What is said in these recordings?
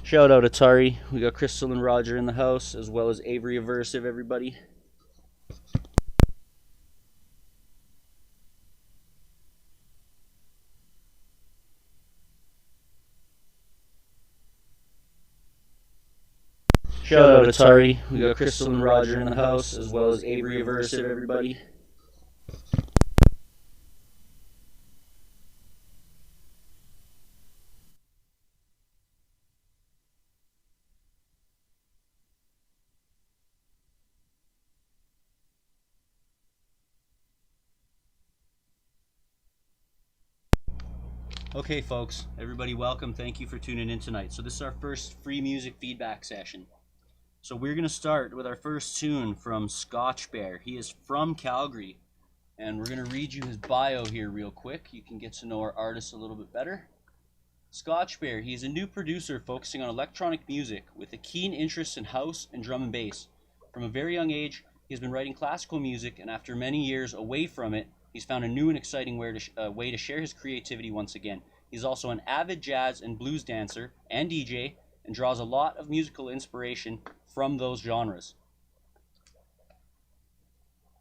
Shout out Atari. We got Crystal and Roger in the house, as well as Avery Aversive, everybody. Shout out Atari. We got Crystal and Roger in the house, as well as Avery Aversive, everybody. Okay, folks, everybody, welcome. Thank you for tuning in tonight. So this is our first free music feedback session. So we're going to start with our first tune from Scotch Bear. He is from Calgary, and we're going to read you his bio here real quick. You can get to know our artist a little bit better. Scotch Bear, he is a new producer focusing on electronic music with a keen interest in house and drum and bass. From a very young age, he has been writing classical music, and after many years away from it, he's found a new and exciting way to share his creativity once again. He's also an avid jazz and blues dancer and DJ, and draws a lot of musical inspiration from those genres.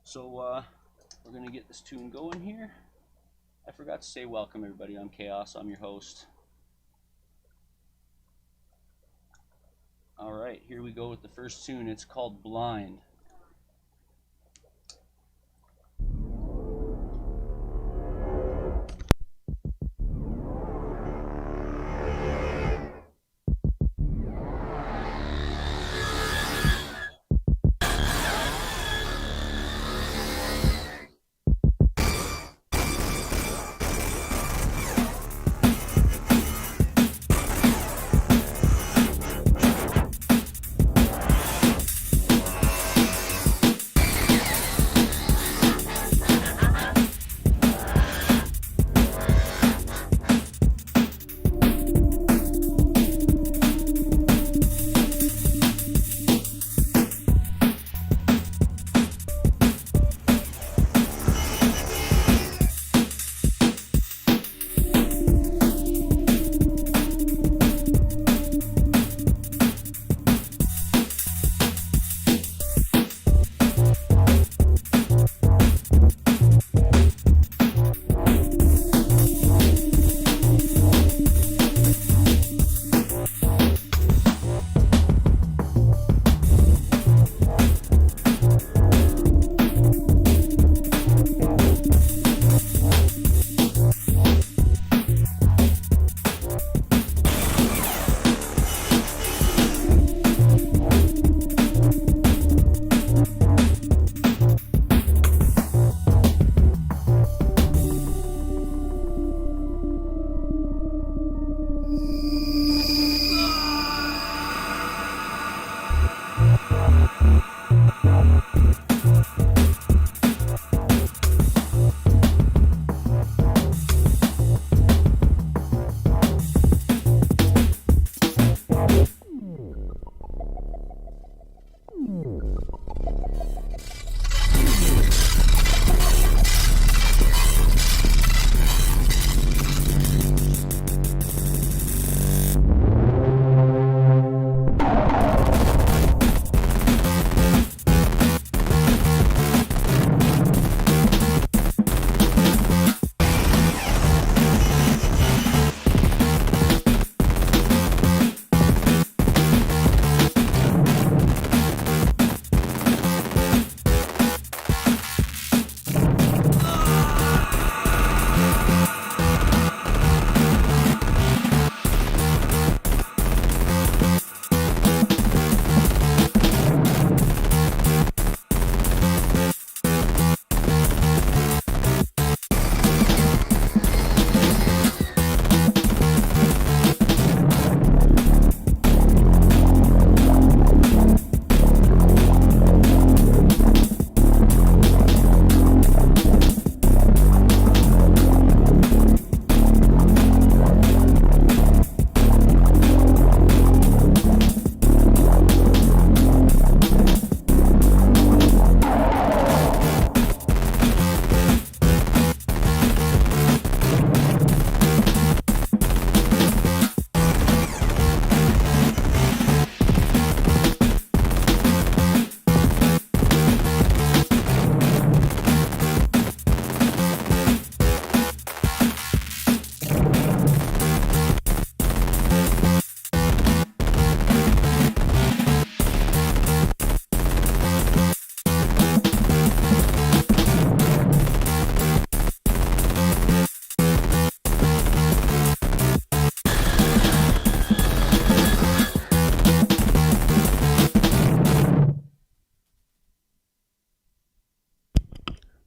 So we're going to get this tune going here. I forgot to say welcome, everybody. I'm Chaos. I'm your host. All right, here we go with the first tune. It's called Blind.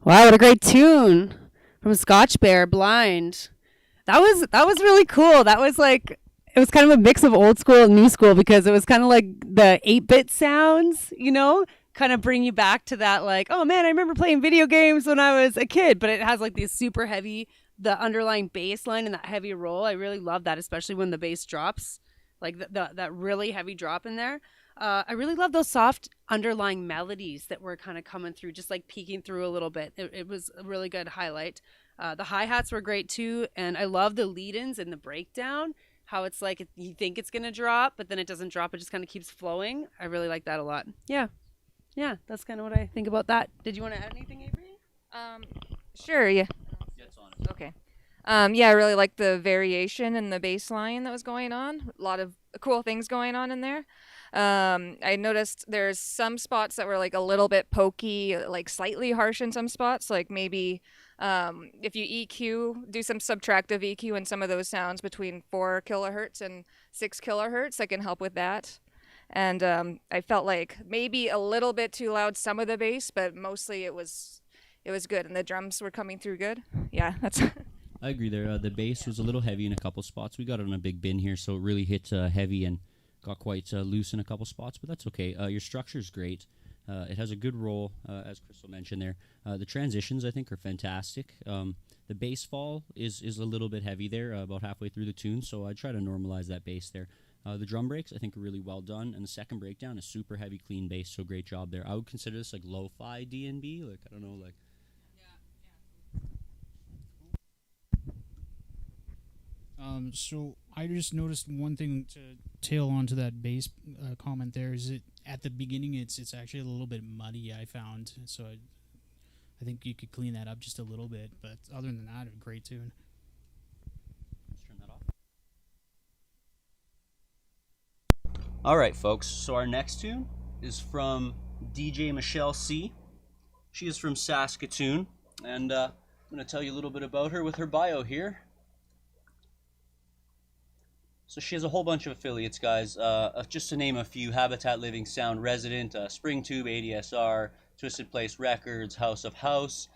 Wow, what a great tune from Scotch Bear, Blind. That was really cool. That was like it was kind of a mix of old school and new school because it was kind of like the 8-bit sounds, kind of bring you back to that like, oh man, I remember playing video games when I was a kid, but it has like these super heavy the underlying bass line and that heavy roll. I really love that, especially when the bass drops, like that really heavy drop in there. I really love those soft underlying melodies that were kind of coming through, just like peeking through a little bit. It was a really good highlight. The hi-hats were great too, and I love the lead-ins and the breakdown, how it's like you think it's going to drop, but then it doesn't drop. It just kind of keeps flowing. I really like that a lot. Yeah. Yeah, that's kind of what I think about that. Did you want to add anything, Avery? Sure, yeah. Yes, on. Okay. Yeah, I really like the variation in the bass line that was going on. A lot of cool things going on in there. I noticed there's some spots that were like a little bit pokey, like slightly harsh in some spots. Like maybe if you EQ, do some subtractive EQ in some of those sounds between 4 kilohertz and 6 kilohertz, that can help with that. And I felt like maybe a little bit too loud some of the bass, but mostly it was good, and the drums were coming through good. Yeah, that's. I agree there. The bass was a little heavy in a couple spots. We got it on a big bin here, so it really hit heavy and got quite loose in a couple spots, but that's okay. Your structure is great. It has a good roll, as Crystal mentioned there. The transitions, I think, are fantastic. The bass fall is a little bit heavy there, about halfway through the tune, so I try to normalize that bass there. The drum breaks, I think, are really well done, and the second breakdown is super heavy, clean bass, so great job there. I would consider this like lo-fi D&B, like, I don't know, like... So I just noticed one thing to tail onto that bass comment there is it at the beginning it's actually a little bit muddy, I found, so I think you could clean that up just a little bit, but other than that, a great tune. Let's turn that off. All right, folks, so our next tune is from DJ Michelle C. She is from Saskatoon, and I'm going to tell you a little bit about her with her bio here. So she has a whole bunch of affiliates, guys. Just to name a few: Habitat Living Sound Resident, Spring Tube, ADSR, Twisted Place Records, House of House.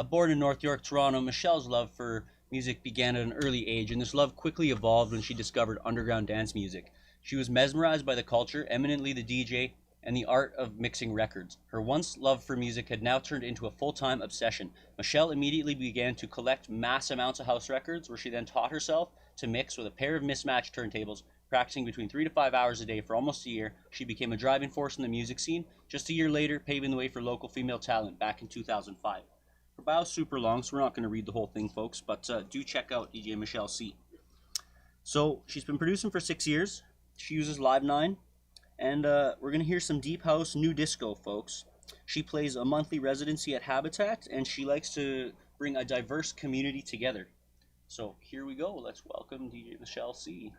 Born in North York, Toronto, Michelle's love for music began at an early age, and this love quickly evolved when she discovered underground dance music. She was mesmerized by the culture, eminently the DJ, and the art of mixing records. Her once love for music had now turned into a full-time obsession. Michelle immediately began to collect mass amounts of house records, where she then taught herself to mix with a pair of mismatched turntables. Practicing between 3 to 5 hours a day for almost a year, she became a driving force in the music scene, just a year later paving the way for local female talent back in 2005. Her bio's super long, so we're not going to read the whole thing, folks, but do check out DJ Michelle C. So she's been producing for 6 years. She uses Live 9, and we're going to hear some deep house, new disco, folks. She plays a monthly residency at Habitat, and she likes to bring a diverse community together. So here we go. Let's welcome DJ Michelle C.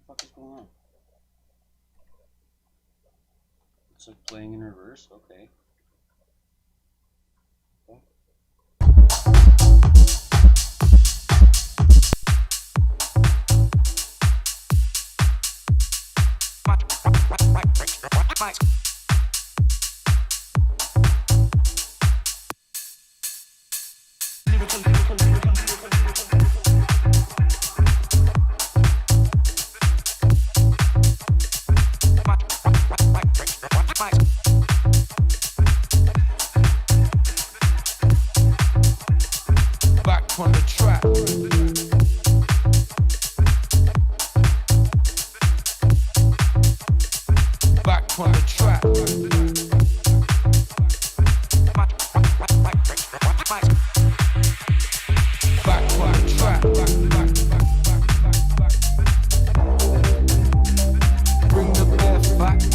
What the fuck is going on? It's like playing in reverse. Okay. Back on the track. Back on the track. Back on the track. Bring the bare facts.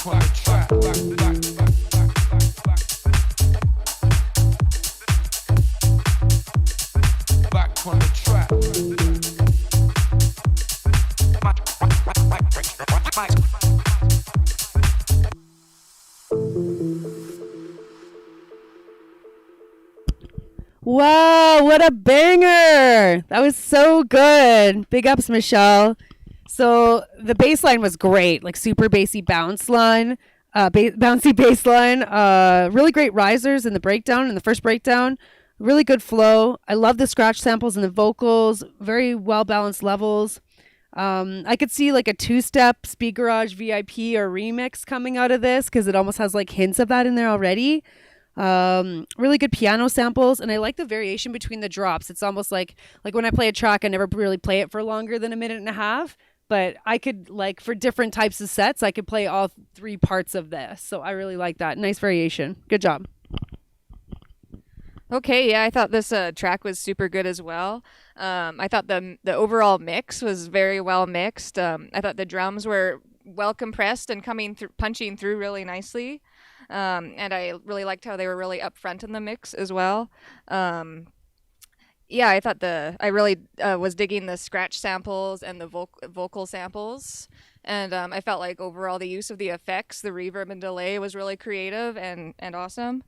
on the track. Back on the track. Wow, what a banger! That was so good. Big ups, Michelle. So the bass line was great, like super bassy bouncy bass line. Really great risers in the first breakdown. Really good flow. I love the scratch samples and the vocals. Very well balanced levels. I could see like a two-step Speed Garage VIP or remix coming out of this because it almost has like hints of that in there already. Really good piano samples, and I like the variation between the drops. It's almost like when I play a track, I never really play it for longer than a minute and a half, but I could, like, for different types of sets, I could play all three parts of this. So I really like that. Nice variation. Good job. Okay, yeah, I thought this track was super good as well. I thought the overall mix was very well mixed. I thought the drums were well compressed and punching through really nicely. And I really liked how they were really upfront in the mix as well. Yeah, I thought I really was digging the scratch samples and the vocal samples. And I felt like overall the use of the effects, the reverb and delay was really creative and awesome.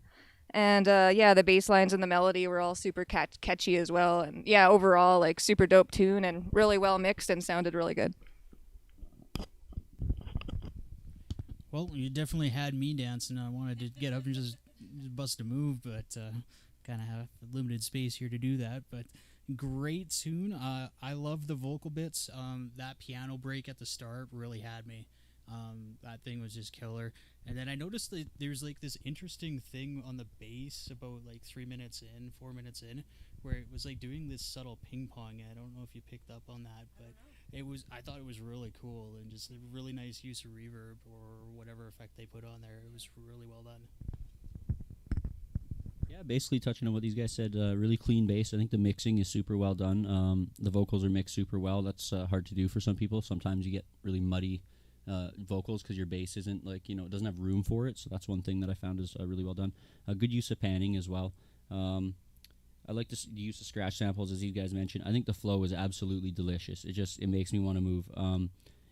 And yeah, the bass lines and the melody were all super catchy as well. And yeah, overall, like, super dope tune and really well mixed and sounded really good. Well, you definitely had me dancing. I wanted to get up and just bust a move, but kind of have limited space here to do that. But great tune. I love the vocal bits. That piano break at the start really had me. That thing was just killer. And then I noticed that there's like this interesting thing on the bass about like 4 minutes in, where it was like doing this subtle ping pong. I don't know if you picked up on that, but I thought it was really cool and just a really nice use of reverb or whatever effect they put on there. It was really well done. Yeah, basically touching on what these guys said, really clean bass. I think the mixing is super well done. The vocals are mixed super well. That's hard to do for some people. Sometimes you get really muddy vocals because your bass isn't like, it doesn't have room for it. So that's one thing that I found is really well done. Good use of panning as well. I like the use of scratch samples, as you guys mentioned. I think the flow is absolutely delicious. It makes me want to move.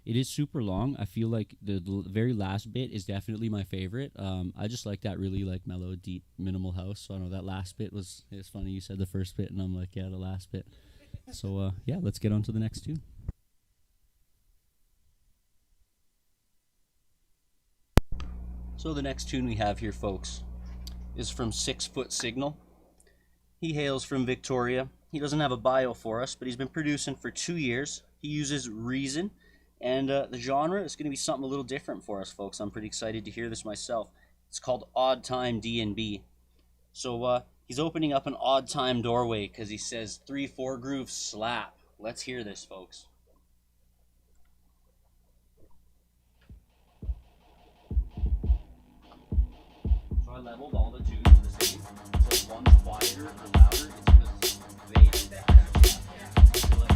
It is super long. I feel like the very last bit is definitely my favorite. I just like that really like mellow, deep, minimal house. So I know that last bit it's funny you said the first bit, and I'm like, yeah, the last bit. So yeah, let's get on to the next tune. So the next tune we have here, folks, is from 6 Foot Signal. He hails from Victoria. He doesn't have a bio for us, but he's been producing for 2 years. He uses Reason, and the genre is going to be something a little different for us, folks. I'm pretty excited to hear this myself. It's called Odd Time D&B. So he's opening up an odd time doorway because he says 3/4 groove slap. Let's hear this, folks. So I leveled all the tunes to the same. So one's quieter or louder. It's because they did that. So like,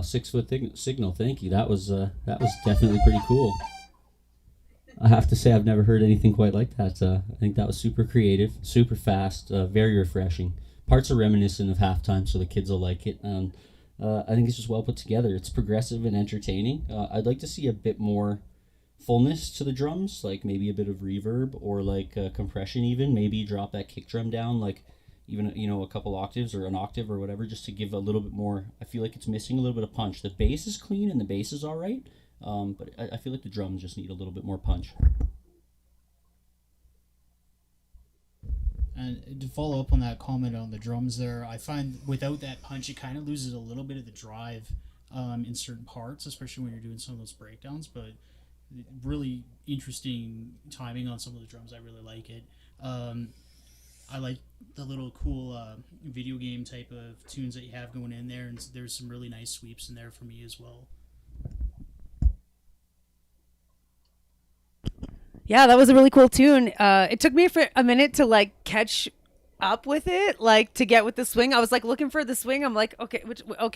6-foot signal. Thank you. That was definitely pretty cool. I have to say I've never heard anything quite like that. I think that was super creative, super fast, very refreshing. Parts are reminiscent of halftime, so the kids will like it. And I think it's just well put together. It's progressive and entertaining. I'd like to see a bit more fullness to the drums, like maybe a bit of reverb or like compression even. Maybe drop that kick drum down, like even a couple octaves or an octave or whatever, just to give a little bit more. I feel like it's missing a little bit of punch. The bass is clean and the bass is all right, but I feel like the drums just need a little bit more punch. And to follow up on that comment on the drums there, I find without that punch, it kind of loses a little bit of the drive in certain parts, especially when you're doing some of those breakdowns. But really interesting timing on some of the drums. I really like it. I like the little cool video game type of tunes that you have going in there, and there's some really nice sweeps in there for me as well. Yeah, that was a really cool tune. It took me for a minute to like catch up with it, like to get with the swing. I was like looking for the swing. I'm like, okay,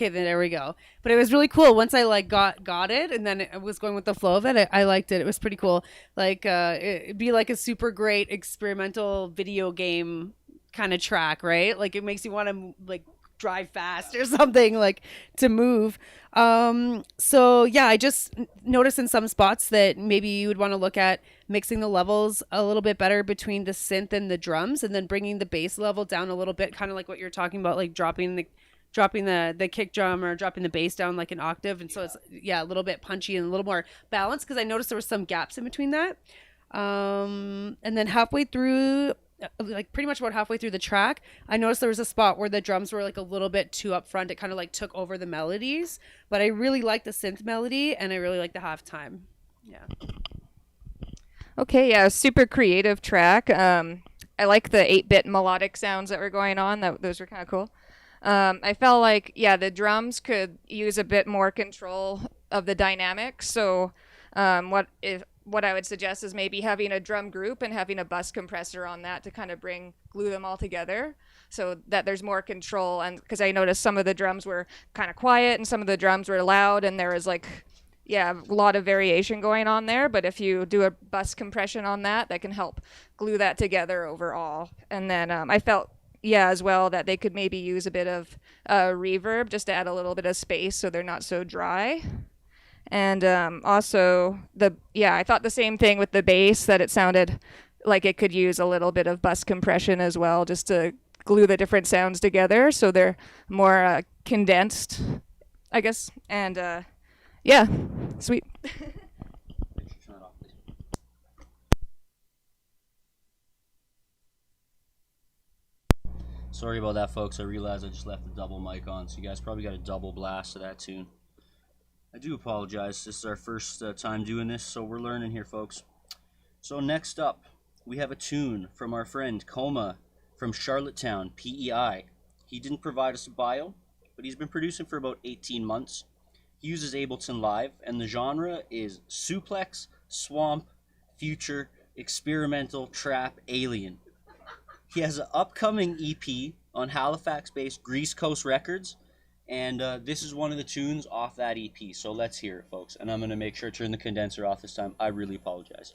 then there we go. But it was really cool once I like got it, and then I was going with the flow of it. I liked it. It was pretty cool. Like it'd be like a super great experimental video game kind of track, right? Like it makes you want to like drive fast or something, like to move. So yeah, I just noticed in some spots that maybe you would want to look at mixing the levels a little bit better between the synth and the drums, and then bringing the bass level down a little bit, kind of like what you're talking about, like dropping the kick drum or dropping the bass down like an octave. And so it's a little bit punchy and a little more balanced, because I noticed there were some gaps in between that. And then halfway through, like pretty much about halfway through the track, I noticed there was a spot where the drums were like a little bit too up front. It kind of like took over the melodies, but I really like the synth melody and I really like the halftime. Yeah. Okay, yeah, super creative track. I like the 8-bit melodic sounds that were going on. Those were kind of cool. I felt like, the drums could use a bit more control of the dynamics. So what I would suggest is maybe having a drum group and having a bus compressor on that to kind of glue them all together so that there's more control. And because I noticed some of the drums were kind of quiet and some of the drums were loud, and there was like, a lot of variation going on there. But if you do a bus compression on that can help glue that together overall. And then I felt, as well, that they could maybe use a bit of reverb just to add a little bit of space so they're not so dry. And also, I thought the same thing with the bass, that it sounded like it could use a little bit of bus compression as well, just to glue the different sounds together so they're more condensed, I guess. And sweet. Sorry about that, folks. I realized I just left the double mic on, so you guys probably got a double blast of that tune. I do apologize. This is our first time doing this, so we're learning here, folks. So next up, we have a tune from our friend Coma from Charlottetown, PEI. He didn't provide us a bio, but he's been producing for about 18 months. He uses Ableton Live, and the genre is suplex, swamp, future, experimental, trap, alien. He has an upcoming EP on Halifax-based Grease Coast Records, and this is one of the tunes off that EP, so let's hear it, folks. And I'm going to make sure to turn the condenser off this time. I really apologize.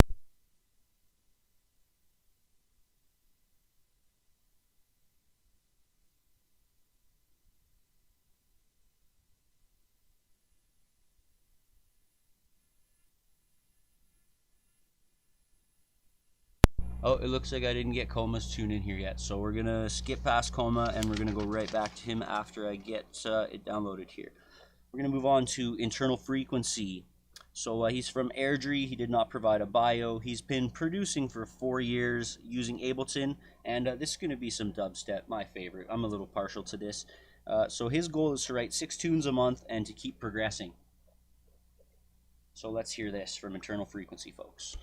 Oh, it looks like I didn't get Coma's tune in here yet, so we're going to skip past Coma, and we're going to go right back to him after I get it downloaded here. We're going to move on to Internal Frequency. So he's from Airdrie. He did not provide a bio. He's been producing for 4 years using Ableton, and this is going to be some dubstep, my favorite. I'm a little partial to this. So his goal is to write 6 tunes a month and to keep progressing. So let's hear this from Internal Frequency, folks.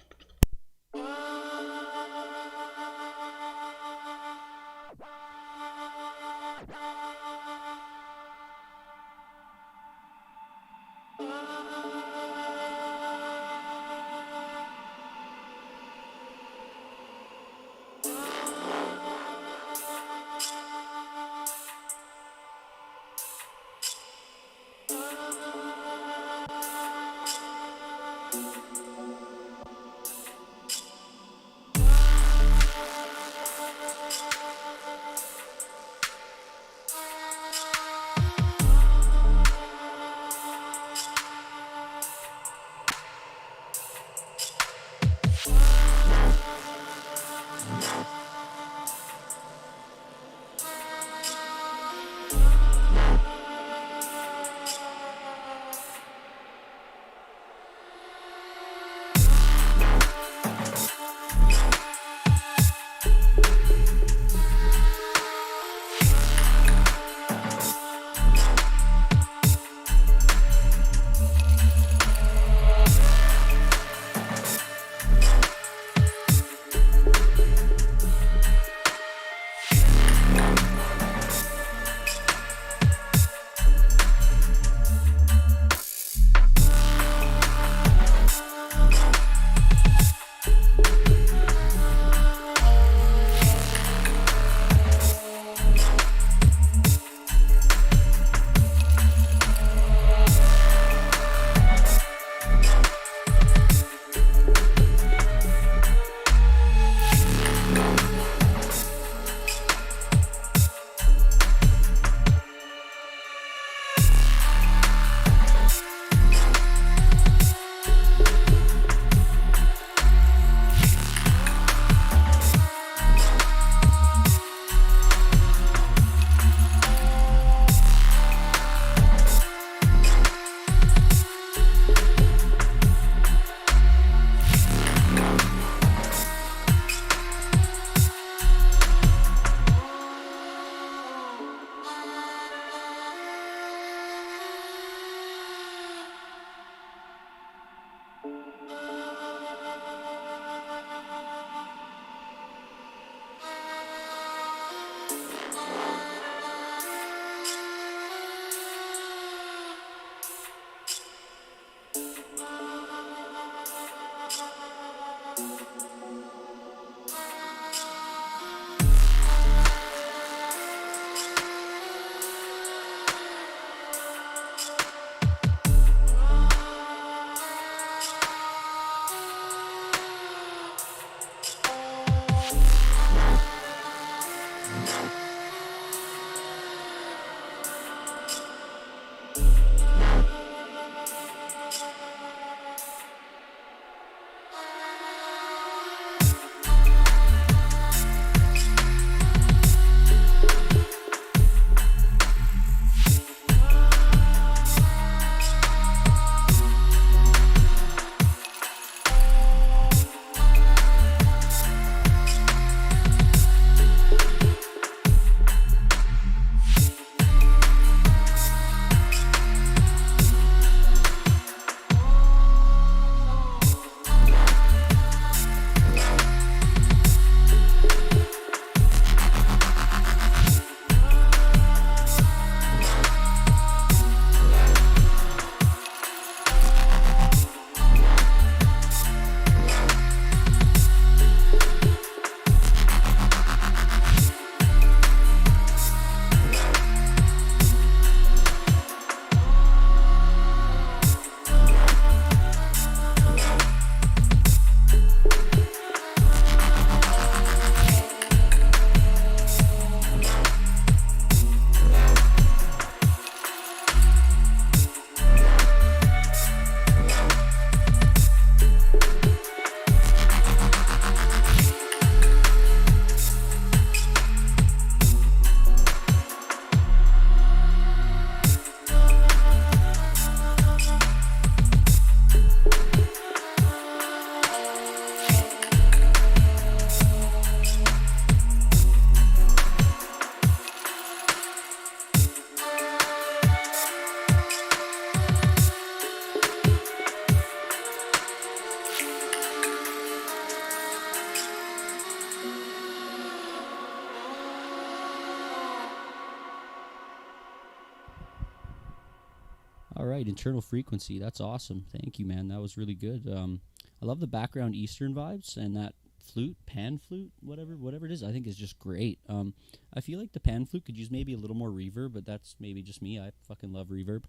All right, internal frequency. That's awesome. Thank you, man. That was really good. I love the background Eastern vibes, and that flute, pan flute, whatever it is, I think is just great. I feel like the pan flute could use maybe a little more reverb, but that's maybe just me. I fucking love reverb.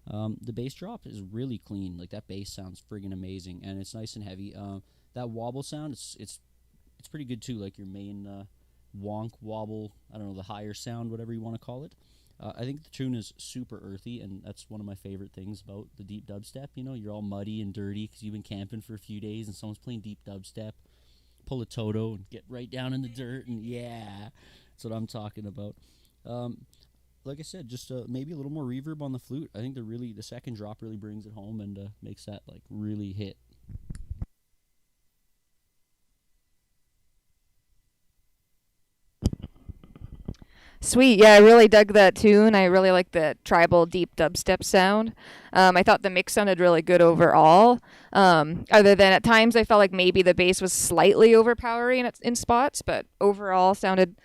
The bass drop is really clean. Like, that bass sounds friggin' amazing, and it's nice and heavy. That wobble sound, it's pretty good too. Like your main wonk wobble, I don't know, the higher sound, whatever you want to call it. I think the tune is super earthy, and that's one of my favorite things about the deep dubstep. You know, you're all muddy and dirty because you've been camping for a few days, and someone's playing deep dubstep. Pull a Toto and get right down in the dirt, and yeah, that's what I'm talking about. Like I said, just maybe a little more reverb on the flute. I think the second drop really brings it home and makes that like really hit. Sweet. Yeah, I really dug that tune. I really like the tribal deep dubstep sound. I thought the mix sounded really good overall. Other than at times I felt like maybe the bass was slightly overpowering in spots, but overall sounded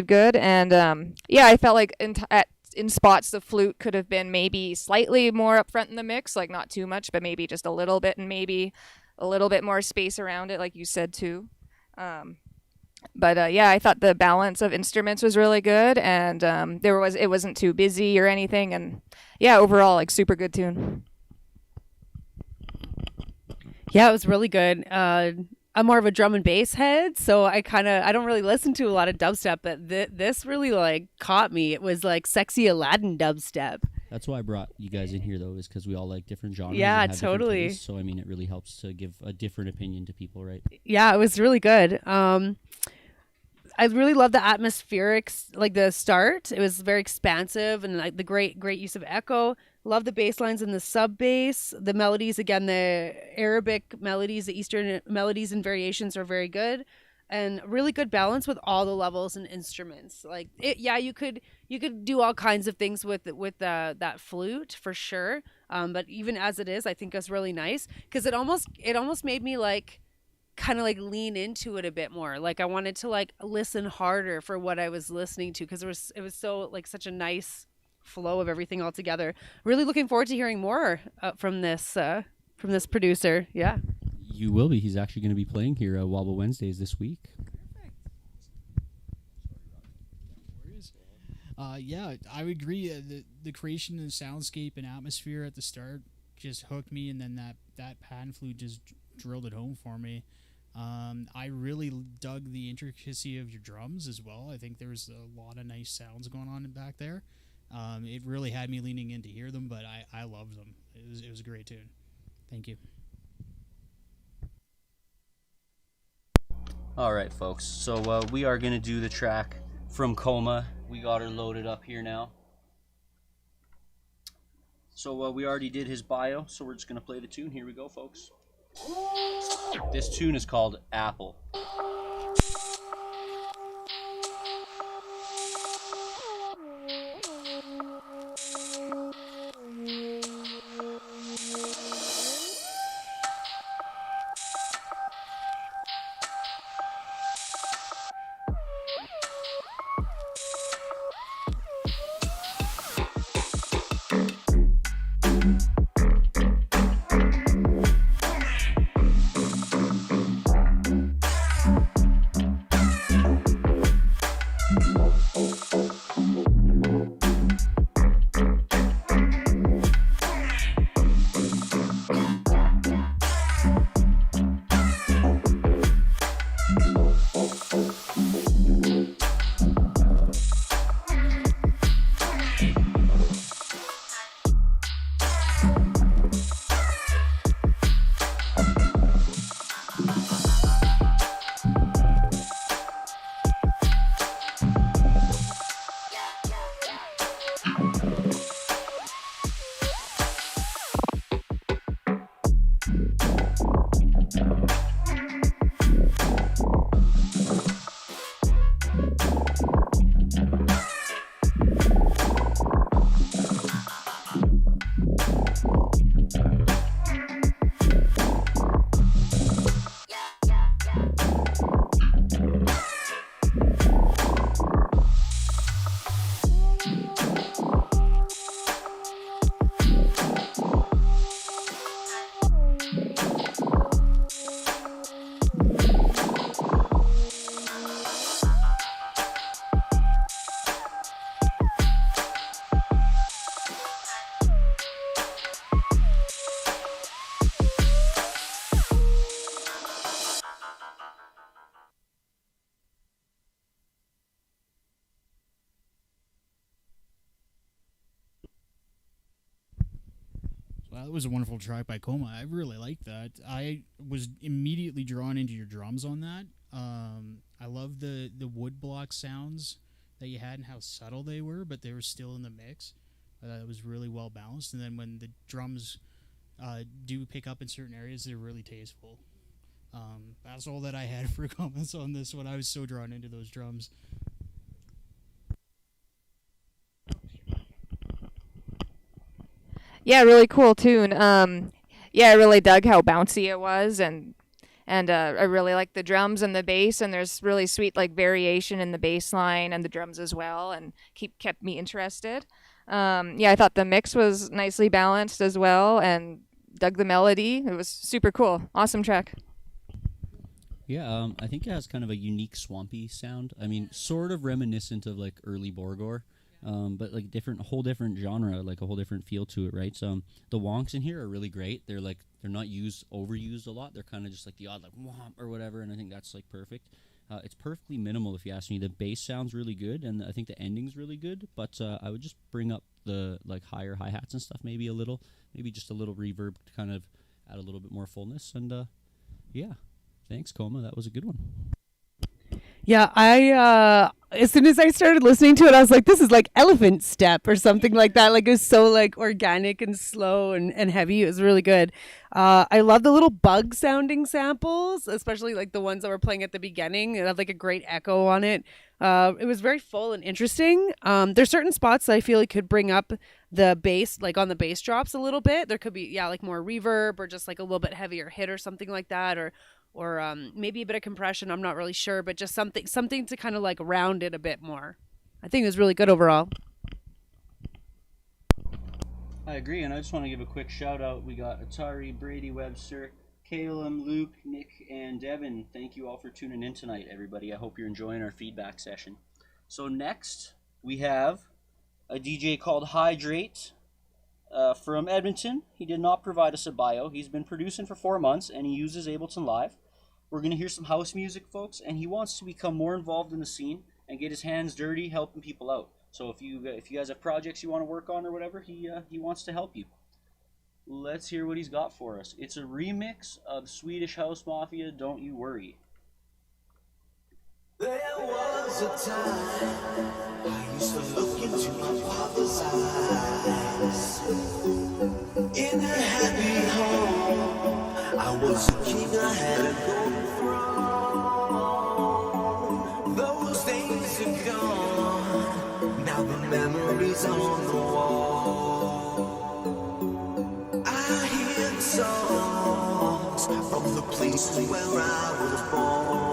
good. And yeah, I felt like in spots the flute could have been maybe slightly more up front in the mix, like not too much, but maybe just a little bit, and maybe a little bit more space around it, like you said too. But yeah, I thought the balance of instruments was really good, and it wasn't too busy or anything, and yeah, overall like super good tune. Yeah, it was really good. I'm more of a drum and bass head, so I don't really listen to a lot of dubstep, but this really like caught me. It was like sexy Aladdin dubstep. That's why I brought you guys in here, though, is because we all like different genres. Yeah, and have different totally. tastes, so I mean, it really helps to give a different opinion to people, right? Yeah, it was really good. I really love the atmospherics, like the start. It was very expansive, and like the great use of echo. Love the bass lines and the sub bass. The melodies, again, the Arabic melodies, the Eastern melodies and variations are very good, and really good balance with all the levels and instruments. Like you could do all kinds of things with that flute for sure. But even as it is, I think it's really nice because it almost made me like kind of like lean into it a bit more. Like I wanted to like listen harder for what I was listening to because it was so like such a nice flow of everything all together. Really looking forward to hearing more from this producer. Yeah, you will be. He's actually going to be playing here at Wobble Wednesdays this week. Yeah, I would agree. The creation of the soundscape and atmosphere at the start just hooked me, and then that pan flute just drilled it home for me. I really dug the intricacy of your drums as well. I think there was a lot of nice sounds going on back there. It really had me leaning in to hear them, but I loved them. It was a great tune. Thank you. All right, folks. So we are going to do the track from Coma. We got her loaded up here now. So we already did his bio, so we're just going to play the tune. Here we go, folks. This tune is called Apple. Wow, that was a wonderful track by Coma. I really liked that. I was immediately drawn into your drums on that. I love the wood block sounds that you had and how subtle they were, but they were still in the mix. It was really well balanced. And then when the drums do pick up in certain areas, they're really tasteful. That's all that I had for comments on this one. I was so drawn into those drums. Yeah, really cool tune. Yeah, I really dug how bouncy it was, and I really like the drums and the bass, and there's really sweet like variation in the bass line and the drums as well, and kept me interested. Yeah, I thought the mix was nicely balanced as well, and dug the melody. It was super cool. Awesome track. Yeah, I think it has kind of a unique swampy sound. I mean, sort of reminiscent of like early Borgore. But like whole different genre, like a whole different feel to it, right? So the wonks in here are really great. They're not overused a lot. They're kind of just like the odd like womp or whatever, and I think that's like perfect. It's perfectly minimal if you ask me. The bass sounds really good, and I think the ending's really good. But I would just bring up the like higher hi hats and stuff, maybe just a little reverb to kind of add a little bit more fullness. And yeah, thanks, Coma. That was a good one. Yeah, I as soon as I started listening to it, I was like, this is like Elephant Step or something like that. Like it was so like organic and slow and heavy. It was really good. I love the little bug sounding samples, especially like the ones that were playing at the beginning. It had like a great echo on it. It was very full and interesting. There's certain spots that I feel like could bring up the bass, like on the bass drops a little bit. There could be, like more reverb or just like a little bit heavier hit or something like that, or maybe a bit of compression. I'm not really sure, but just something to kind of like round it a bit more. I think it was really good overall. I agree, and I just want to give a quick shout out. We got Atari, Brady, Webster, Caleb, Luke, Nick, and Devin. Thank you all for tuning in tonight, everybody. I hope you're enjoying our feedback session. So next, we have a DJ called Hydrate from Edmonton. He did not provide us a bio. He's been producing for 4 months, and he uses Ableton Live. We're going to hear some house music, folks, and he wants to become more involved in the scene and get his hands dirty helping people out. So if you guys have projects you want to work on or whatever, he wants to help you. Let's hear what he's got for us. It's a remix of Swedish House Mafia, Don't You Worry. There was a time I used to look into my father's eyes. In a happy home, I was a king, I had a golden throne. Those days are gone, now the memories on the wall. I hear songs from the place where I was born.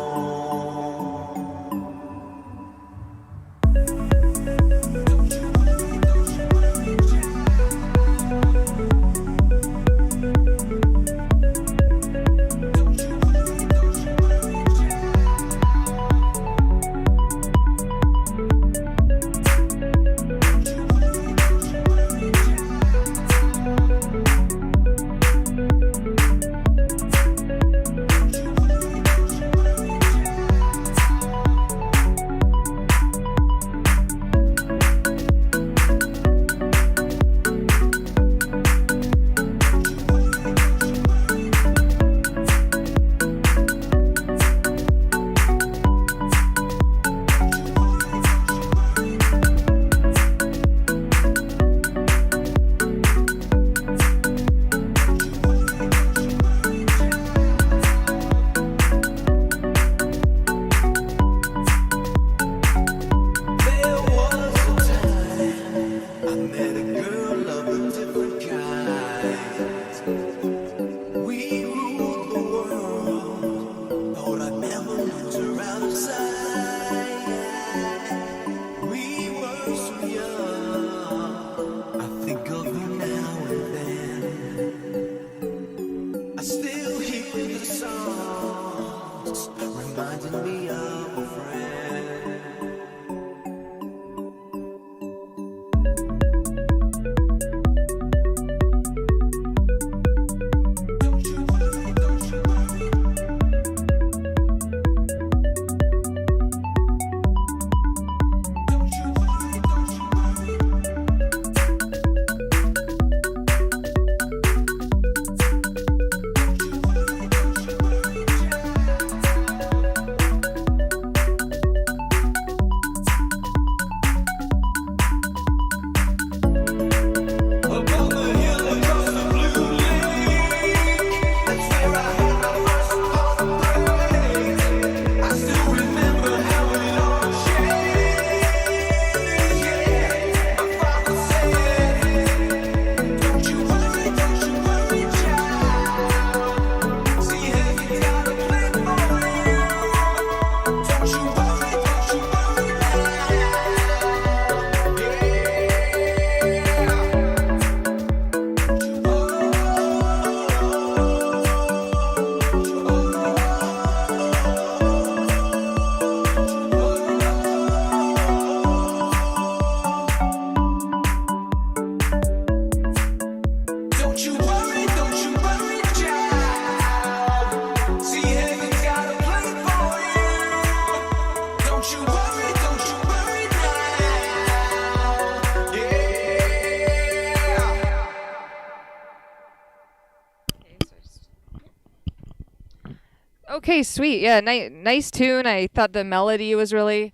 Okay, sweet. Yeah, nice tune. I thought the melody was really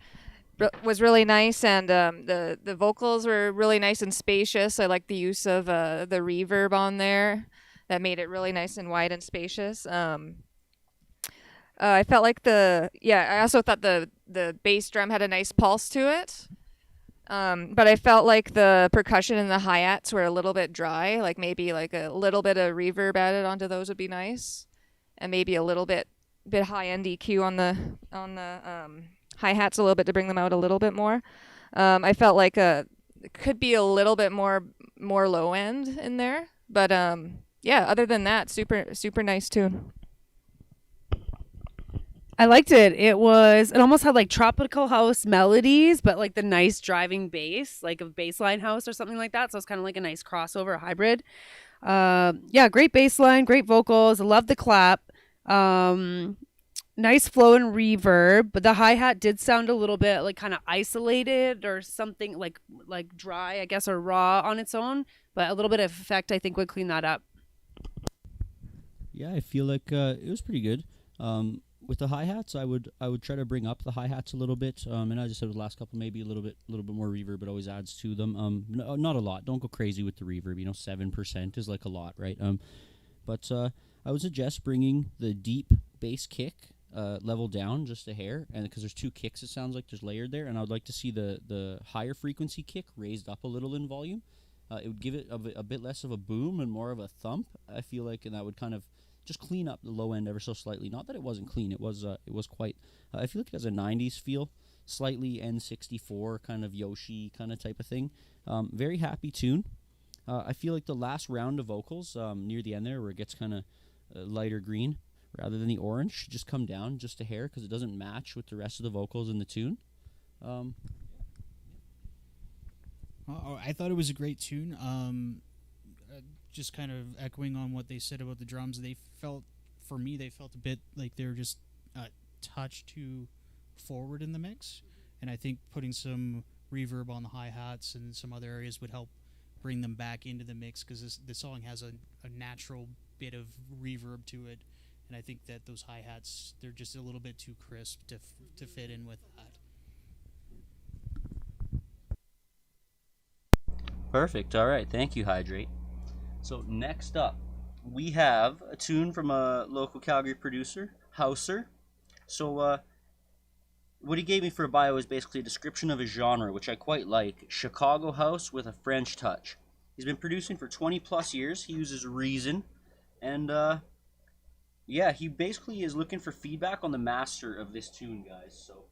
nice, and the vocals were really nice and spacious. I like the use of the reverb on there. That made it really nice and wide and spacious. I felt like I also thought the bass drum had a nice pulse to it. But I felt like the percussion and the hi-hats were a little bit dry. Like maybe like a little bit of reverb added onto those would be nice, and maybe a little bit high end EQ on the hi-hats a little bit to bring them out a little bit more. I felt like it could be a little bit more low end in there, but yeah. Other than that, super nice tune. I liked it. It almost had like tropical house melodies, but like the nice driving bass, like a bassline house or something like that. So it's kind of like a nice crossover hybrid. Yeah, great bass line, great vocals. I love the clap. Nice flow and reverb, but the hi-hat did sound a little bit like kind of isolated or something like dry, I guess, or raw on its own. But a little bit of effect, I think, would clean that up. Yeah, I feel like it was pretty good. With the hi-hats, I would try to bring up the hi-hats a little bit, and as I said with the last couple, maybe a little bit more reverb. It always adds to them. No, not a lot. Don't go crazy with the reverb. 7% is like a lot, right? But I would suggest bringing the deep bass kick level down just a hair, and because there's two kicks, it sounds like there's layered there, and I would like to see the higher frequency kick raised up a little in volume. It would give it a bit less of a boom and more of a thump, I feel like, and that would kind of just clean up the low end ever so slightly. Not that it wasn't clean. It was quite... I feel like it has a 90s feel. Slightly N64 kind of Yoshi kind of type of thing. Very happy tune. I feel like the last round of vocals near the end there where it gets kind of lighter green rather than the orange should just come down just a hair because it doesn't match with the rest of the vocals in the tune. I thought it was a great tune. Just kind of echoing on what they said about the drums, for me, they felt a bit like they were just a touch too forward in the mix. And I think putting some reverb on the hi-hats and some other areas would help bring them back into the mix because the song has a natural bit of reverb to it. And I think that those hi-hats, they're just a little bit too crisp to fit in with that. Perfect. All right. Thank you, Hydrate. So next up, we have a tune from a local Calgary producer, Houser. So what he gave me for a bio is basically a description of a genre, which I quite like. Chicago house with a French touch. He's been producing for 20 plus years. He uses Reason. And yeah, he basically is looking for feedback on the master of this tune, guys. So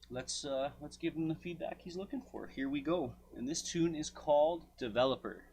let's give him the feedback he's looking for. Here we go. And this tune is called Developer.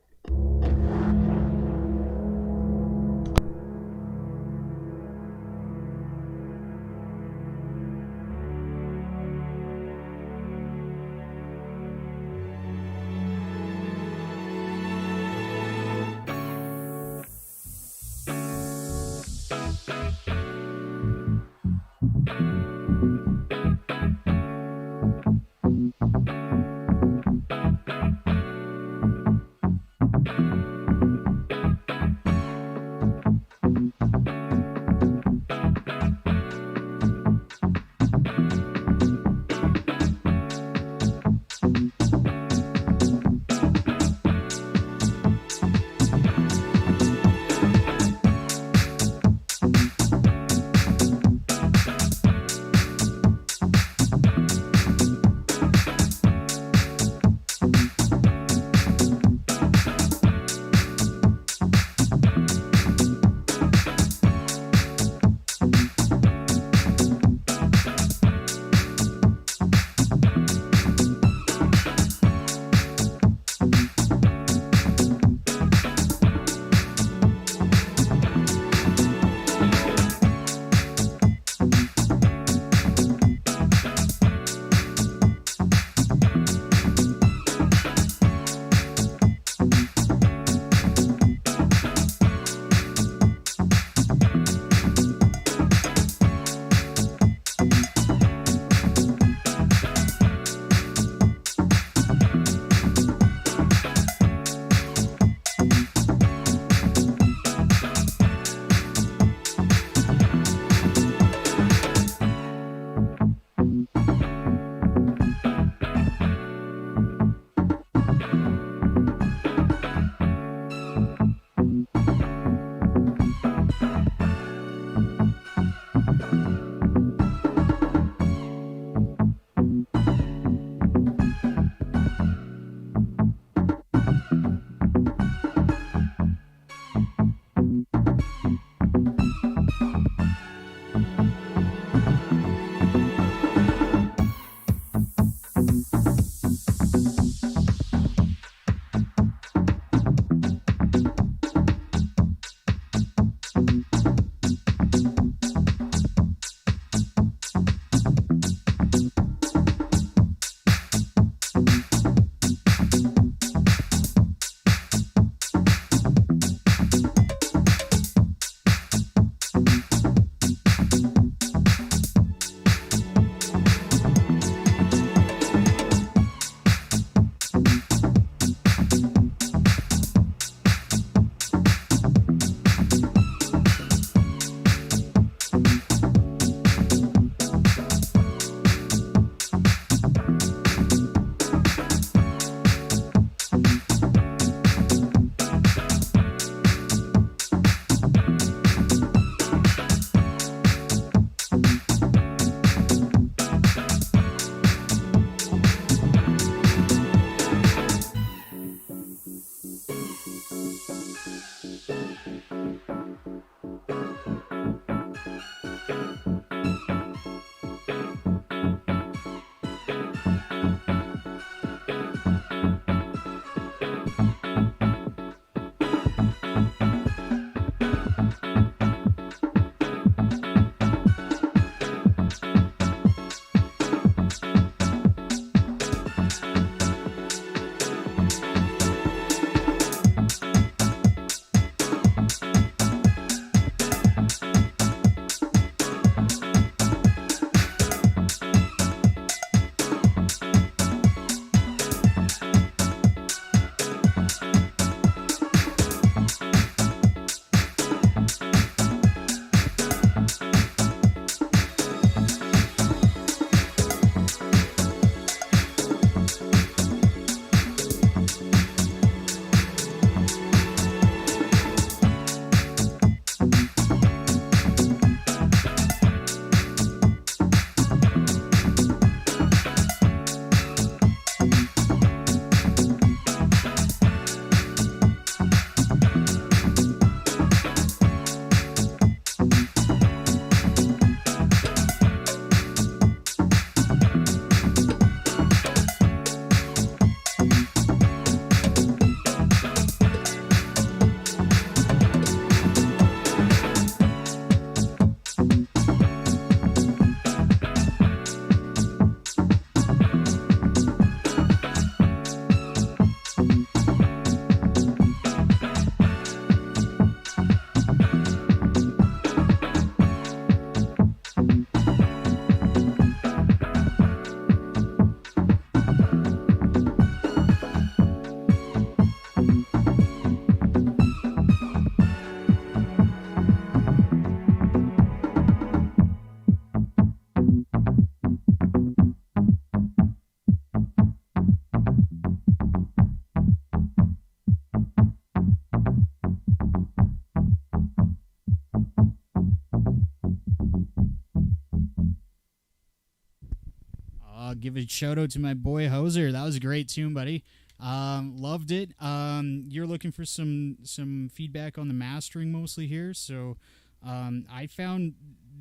give a shout out to my boy Hauser. That was a great tune, buddy. Loved it. You're looking for some feedback on the mastering mostly here, so I found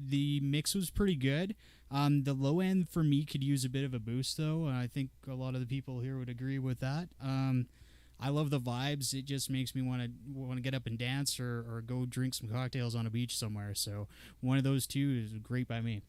the mix was pretty good. The low end for me could use a bit of a boost though, and I think a lot of the people here would agree with that. I love the vibes. It just makes me want to get up and dance or go drink some cocktails on a beach somewhere. So one of those two is great by me.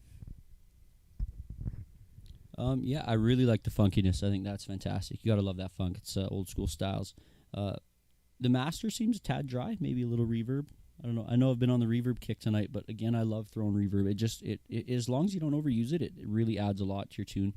Yeah, I really like the funkiness. I think that's fantastic. You gotta love that funk. It's old school styles. The master seems a tad dry, maybe a little reverb. I don't know. I know I've been on the reverb kick tonight, but again, I love throwing reverb. It as long as you don't overuse it, it really adds a lot to your tune.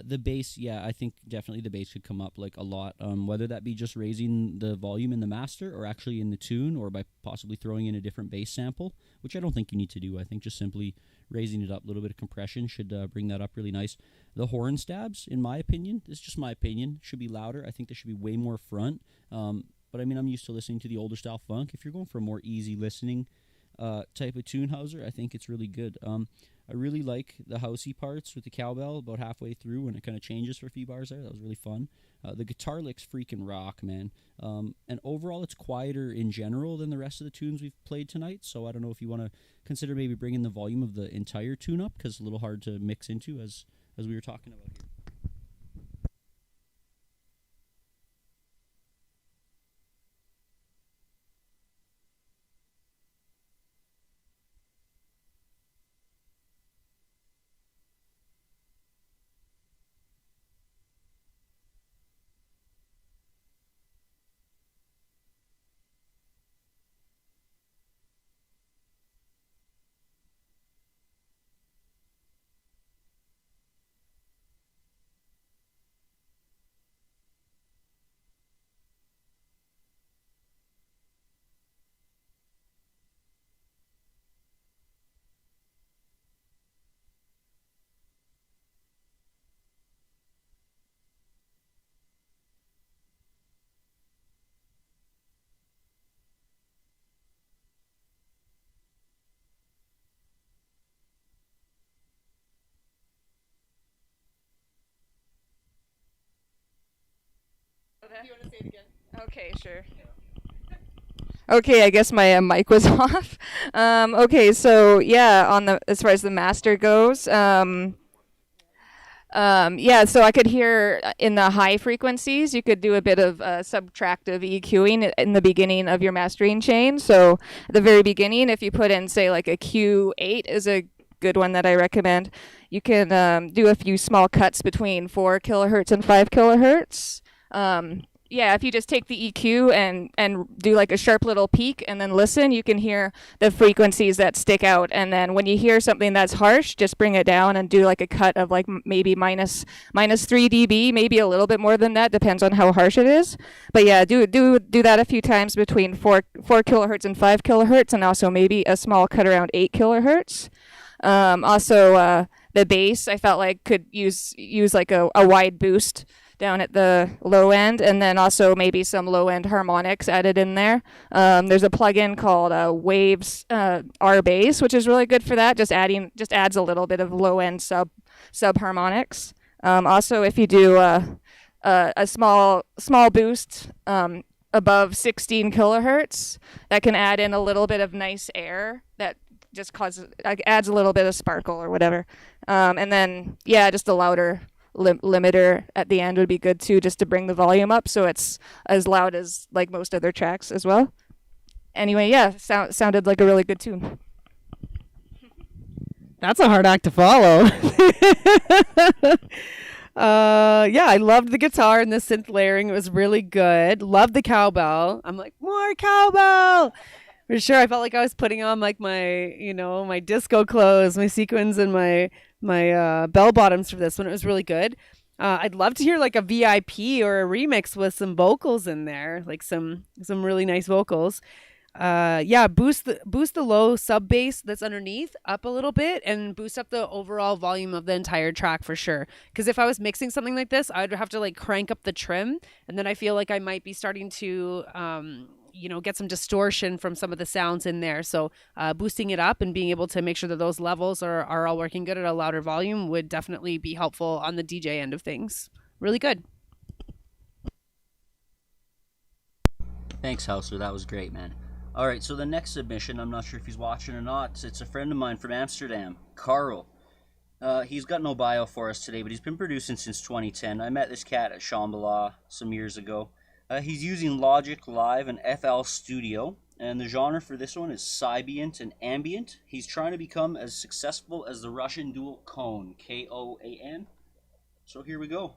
The bass, yeah, I think definitely the bass could come up like a lot. Whether that be just raising the volume in the master or actually in the tune, or by possibly throwing in a different bass sample, which I don't think you need to do. I think just simply raising it up, a little bit of compression should bring that up really nice. The horn stabs, in my opinion, this is just my opinion, should be louder. I think they should be way more front. But I mean, I'm used to listening to the older style funk. If you're going for a more easy listening type of tune, Hauser, I think it's really good. I really like the housey parts with the cowbell about halfway through when it kind of changes for a few bars there. That was really fun. The guitar licks freaking rock, man. And overall, it's quieter in general than the rest of the tunes we've played tonight. So I don't know if you want to consider maybe bringing the volume of the entire tune up, because it's a little hard to mix into as we were talking about here. You want to say it again? Okay, sure. Okay, I guess my mic was off. Okay, so yeah, on the as far as the master goes, yeah, so I could hear in the high frequencies, you could do a bit of subtractive EQing in the beginning of your mastering chain. So at the very beginning, if you put in, say, like a Q8 is a good one that I recommend. You can do a few small cuts between 4 kilohertz and 5 kilohertz. Yeah, if you just take the EQ and do like a sharp little peak and then listen, you can hear the frequencies that stick out. And then when you hear something that's harsh, just bring it down and do like a cut of like maybe minus 3 dB, maybe a little bit more than that, depends on how harsh it is. But yeah, do that a few times between 4 kilohertz and 5 kilohertz, and also maybe a small cut around 8 kilohertz. Also, the bass I felt like could use like a wide boost down at the low end, and then also maybe some low end harmonics added in there. There's a plugin called Waves R Bass, which is really good for that. Just adds a little bit of low end sub harmonics. Also, if you do a small boost above 16 kilohertz, that can add in a little bit of nice air that just adds a little bit of sparkle or whatever. And then yeah, just a louder limiter at the end would be good too, just to bring the volume up so it's as loud as like most other tracks as well. Anyway, yeah, sounded like a really good tune. That's a hard act to follow. Yeah, I loved the guitar and the synth layering. It was really good. Loved the cowbell. I'm like, more cowbell. For sure, I felt like I was putting on like my, my disco clothes, my sequins, and my bell bottoms for this one. It was really good. I'd love to hear like a VIP or a remix with some vocals in there, like some really nice vocals. Yeah, boost the low sub bass that's underneath up a little bit, and boost up the overall volume of the entire track for sure. Because if I was mixing something like this, I'd have to like crank up the trim, and then I feel like I might be starting to get some distortion from some of the sounds in there. So boosting it up and being able to make sure that those levels are all working good at a louder volume would definitely be helpful on the DJ end of things. Really good. Thanks, Hauser. That was great, man. All right, so the next submission, I'm not sure if he's watching or not. It's a friend of mine from Amsterdam, Carl. He's got no bio for us today, but he's been producing since 2010. I met this cat at Shambhala some years ago. He's using Logic Live and FL Studio, and the genre for this one is Sybient and Ambient. He's trying to become as successful as the Russian duo Koan, Koan. So here we go.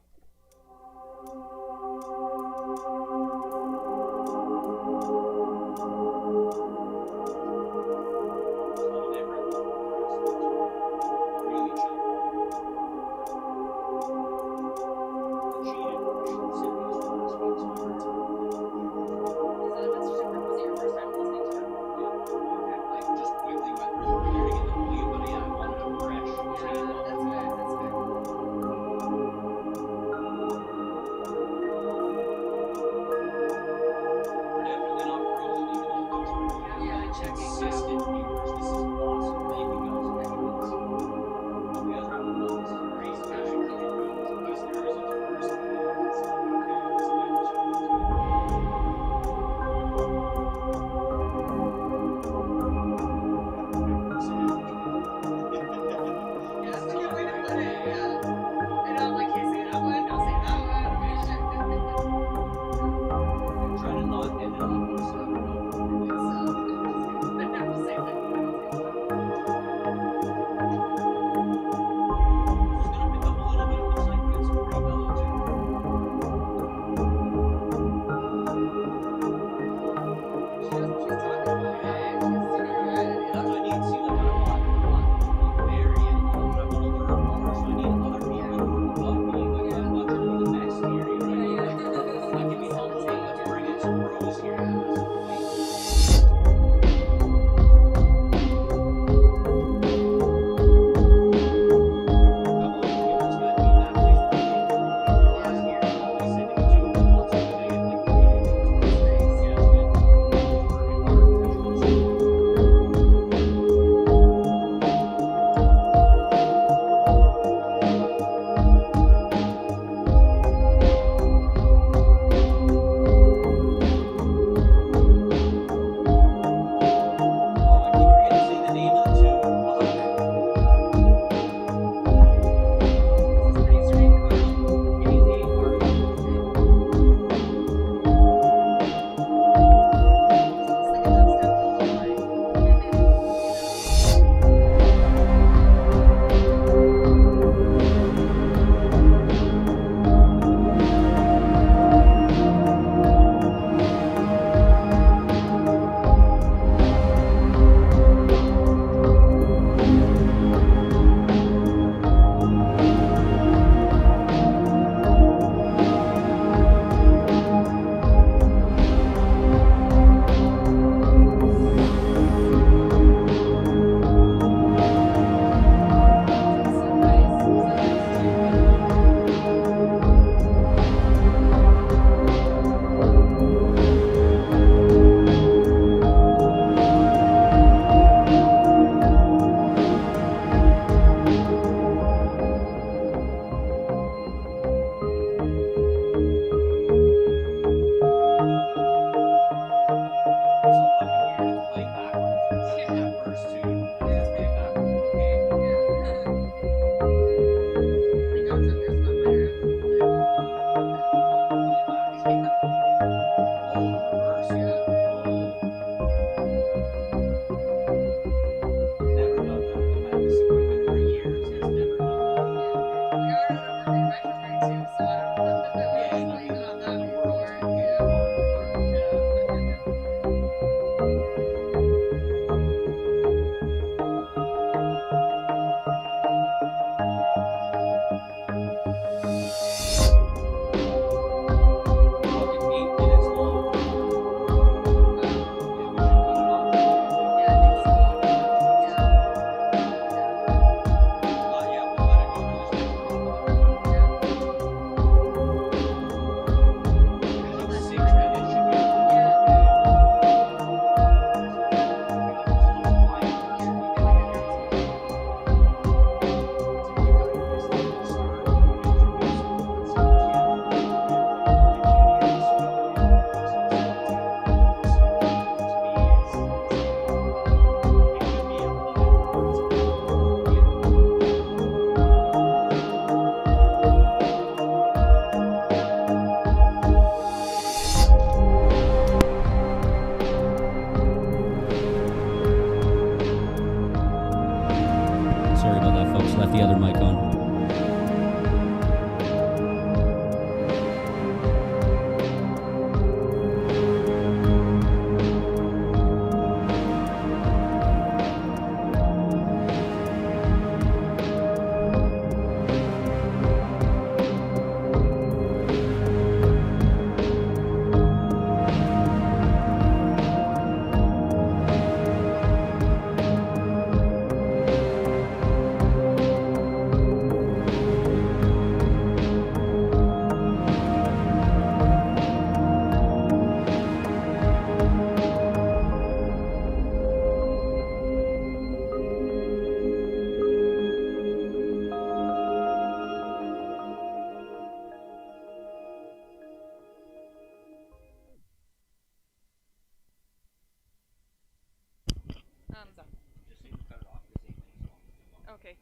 Okay.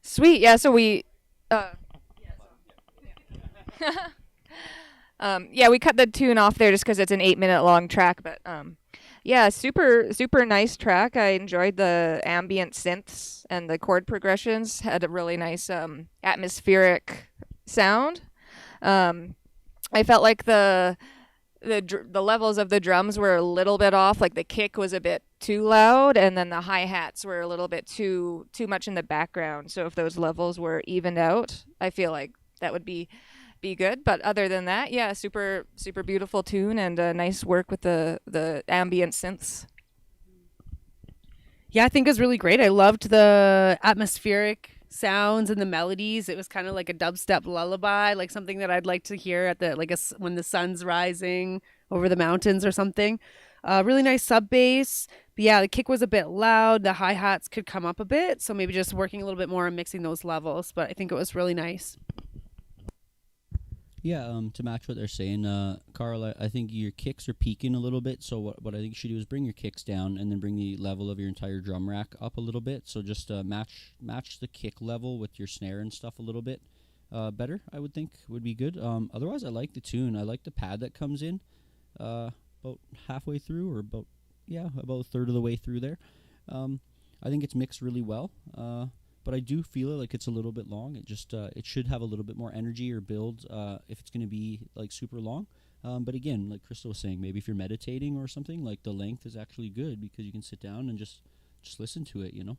Sweet. Yeah. So we. Yeah, we cut the tune off there just because it's an 8-minute long track, but yeah, super nice track. I enjoyed the ambient synths and the chord progressions. Had a really nice atmospheric sound. I felt like the levels of the drums were a little bit off. Like the kick was a bit too loud, and then the hi-hats were a little bit too much in the background. So if those levels were evened out, I feel like that would be good. But other than that, yeah, super beautiful tune and nice work with the ambient synths. Yeah, I think it was really great. I loved the atmospheric sounds and the melodies. It was kind of like a dubstep lullaby, like something that I'd like to hear at the when the sun's rising over the mountains or something. Really nice sub bass. But yeah, the kick was a bit loud. The hi-hats could come up a bit, so maybe just working a little bit more and mixing those levels. But I think it was really nice. Yeah, to match what they're saying, Carl, I think your kicks are peaking a little bit. So what I think you should do is bring your kicks down and then bring the level of your entire drum rack up a little bit. So just match the kick level with your snare and stuff a little bit better. I would think would be good. Otherwise, I like the tune. I like the pad that comes in about halfway through, or about a third of the way through there. I think it's mixed really well. But I do feel like it's a little bit long. It just it should have a little bit more energy or build if it's going to be like super long. But again, like Crystal was saying, maybe if you're meditating or something, like the length is actually good because you can sit down and just listen to it, you know.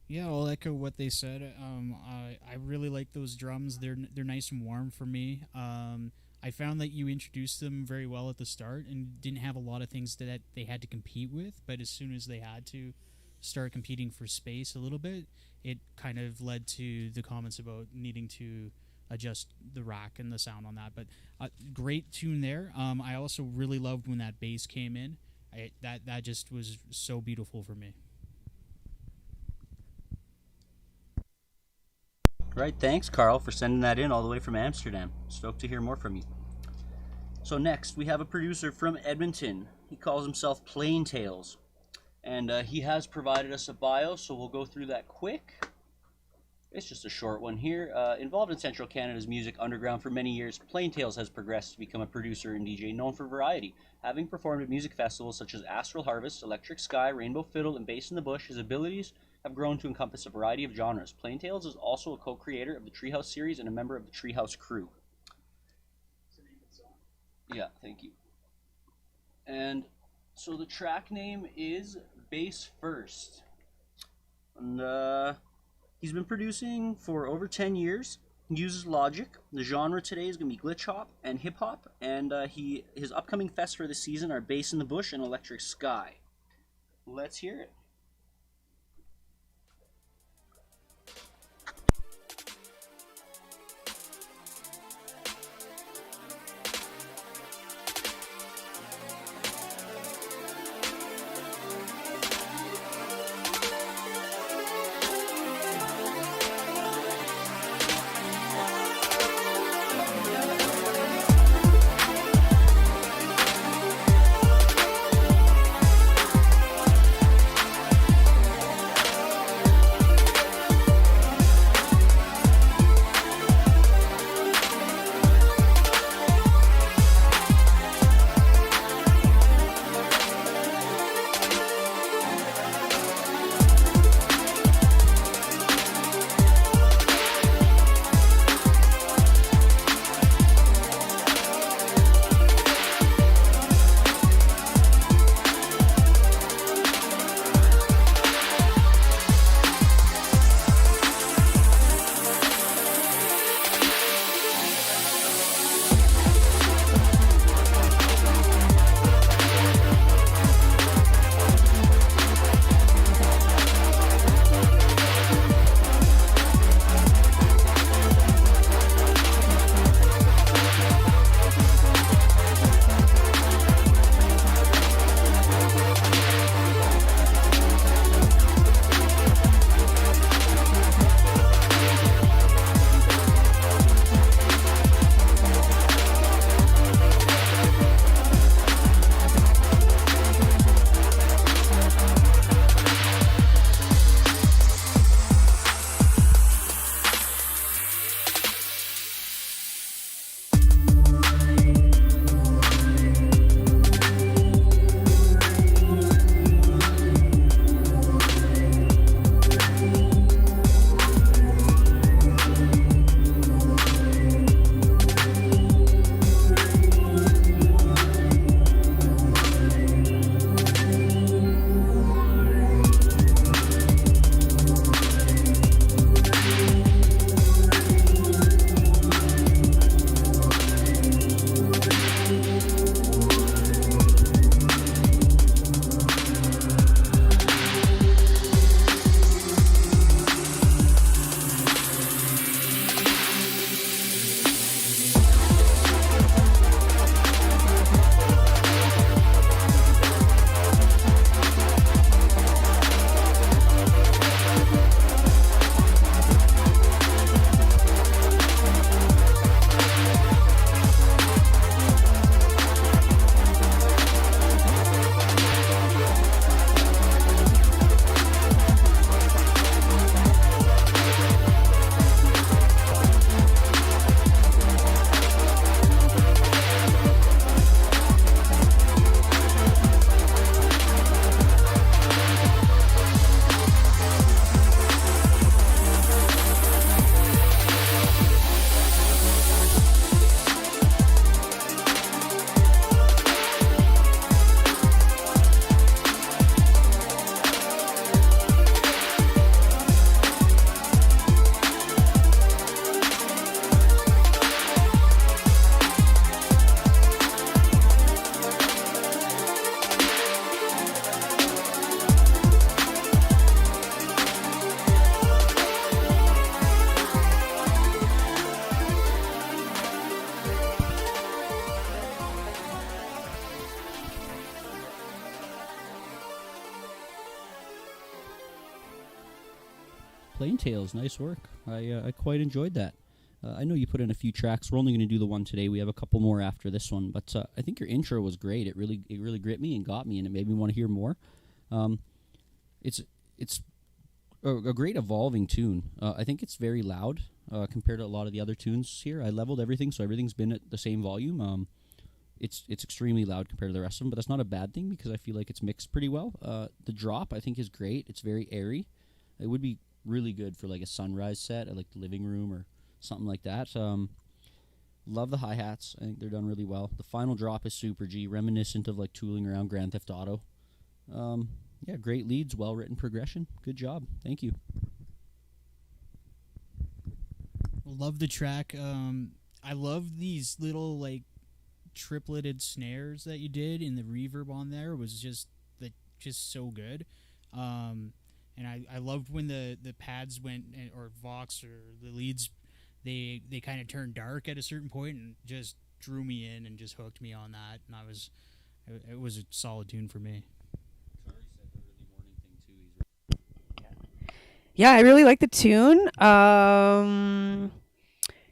Yeah, I'll echo what they said. I really like those drums. They're nice and warm for me. I found that you introduced them very well at the start and didn't have a lot of things that they had to compete with. But as soon as they had to start competing for space a little bit, it kind of led to the comments about needing to adjust the rack and the sound on that. But great tune there. I also really loved when that bass came in. That just was so beautiful for me. Right, thanks Carl for sending that in all the way from Amsterdam. Stoked to hear more from you. So next we have a producer from Edmonton. He calls himself Plain Tales. And he has provided us a bio, so we'll go through that quick. It's just a short one here. Involved in Central Canada's music underground for many years, Plain Tales has progressed to become a producer and DJ known for variety. Having performed at music festivals such as Astral Harvest, Electric Sky, Rainbow Fiddle, and Bass in the Bush, his abilities have grown to encompass a variety of genres. Plain Tales is also a co-creator of the Treehouse series and a member of the Treehouse crew. Yeah, thank you. And so the track name is Bass First. And he's been producing for over 10 years. He uses Logic. The genre today is going to be glitch hop and hip hop. And his upcoming fests for the season are Bass in the Bush and Electric Sky. Let's hear it. Plaintails, nice work. I quite enjoyed that. I know you put in a few tracks. We're only going to do the one today. We have a couple more after this one, but I think your intro was great. It really gripped me and got me, and it made me want to hear more. It's a great evolving tune. I think it's very loud compared to a lot of the other tunes here. I leveled everything, so everything's been at the same volume. It's extremely loud compared to the rest of them, but that's not a bad thing because I feel like it's mixed pretty well. The drop, I think, is great. It's very airy. It would be really good for like a sunrise set at like the living room or something like that. Love the hi-hats. I think they're done really well. The final drop is super G, reminiscent of like tooling around Grand Theft Auto. Yeah, great leads, well-written progression. Good job. Thank you. Love the track. I love these little like tripleted snares that you did, and the reverb on there was just so good. And I loved when the pads went, or Vox or the leads, they kind of turned dark at a certain point and just drew me in and just hooked me on that, and it was a solid tune for me. Yeah, I really like the tune.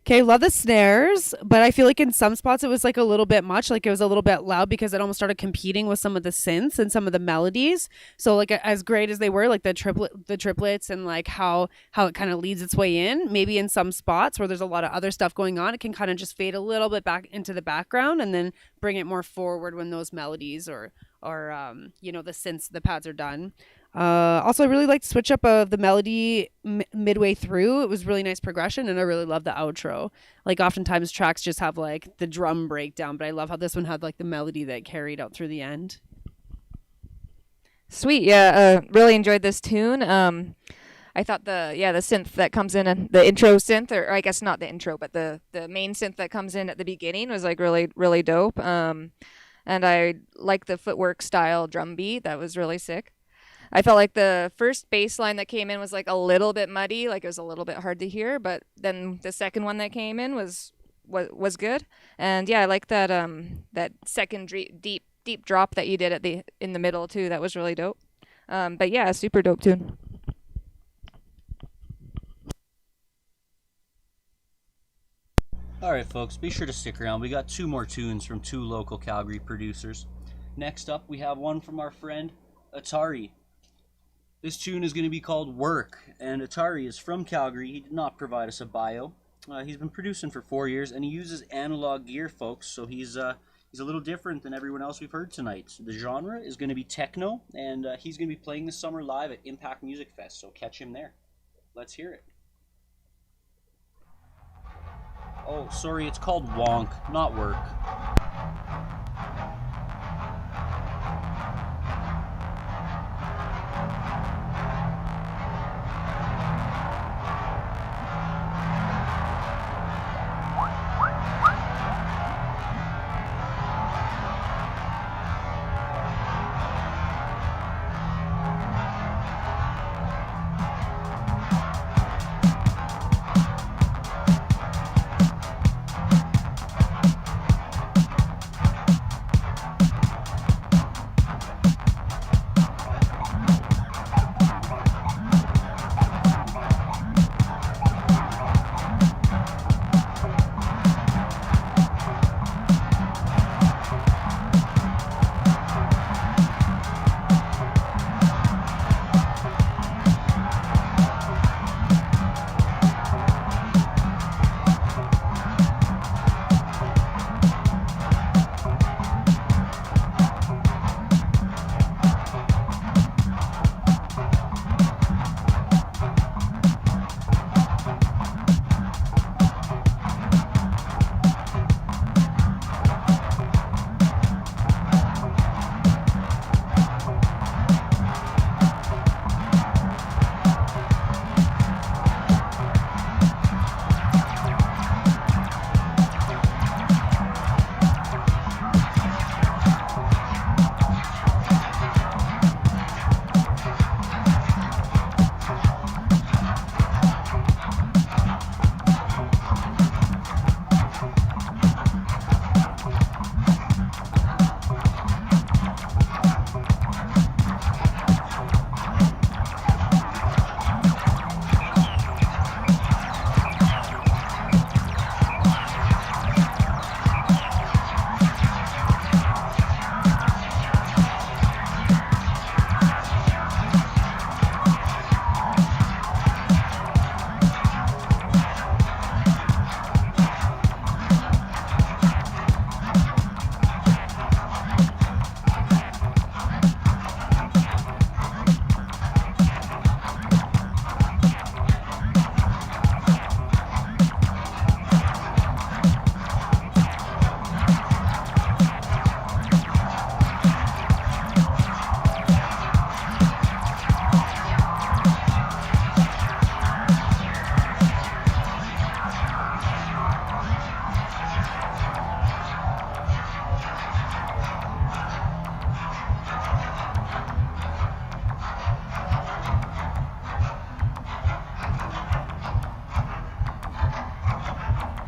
Okay, love the snares, but I feel like in some spots it was like a little bit much, like it was a little bit loud because it almost started competing with some of the synths and some of the melodies. So like as great as they were, like the triplets and like how it kind of leads its way in, maybe in some spots where there's a lot of other stuff going on, it can kind of just fade a little bit back into the background and then bring it more forward when those melodies or the synths, the pads are done. Also, I really liked the switch up of the melody midway through. It was really nice progression, and I really love the outro. Like, oftentimes tracks just have, like, the drum breakdown, but I love how this one had, like, the melody that carried out through the end. Sweet, yeah. Really enjoyed this tune. I thought the synth that comes in, and the intro synth, or I guess not the intro, but the main synth that comes in at the beginning was, like, really, really dope. And I like the footwork style drum beat. That was really sick. I felt like the first bass line that came in was like a little bit muddy, like it was a little bit hard to hear, but then the second one that came in was good. And yeah, I like that that second deep drop that you did in the middle too. That was really dope. But yeah, super dope tune. All right, folks, be sure to stick around. We got 2 more tunes from 2 local Calgary producers. Next up, we have one from our friend Atari. This tune is going to be called Work, and Atari is from Calgary. He did not provide us a bio. He's been producing for 4 years, and he uses analog gear, folks, so he's a little different than everyone else we've heard tonight. The genre is going to be techno, and he's going to be playing this summer live at Impact Music Fest, so catch him there. Let's hear it. Oh, sorry, it's called Wonk, not Work.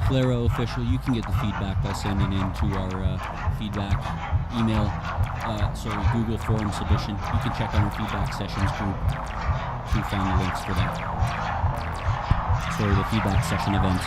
Flero Official. You can get the feedback by sending in to our feedback email. Google Forum submission. You can check on our feedback sessions group. We found the links for that. The feedback session event.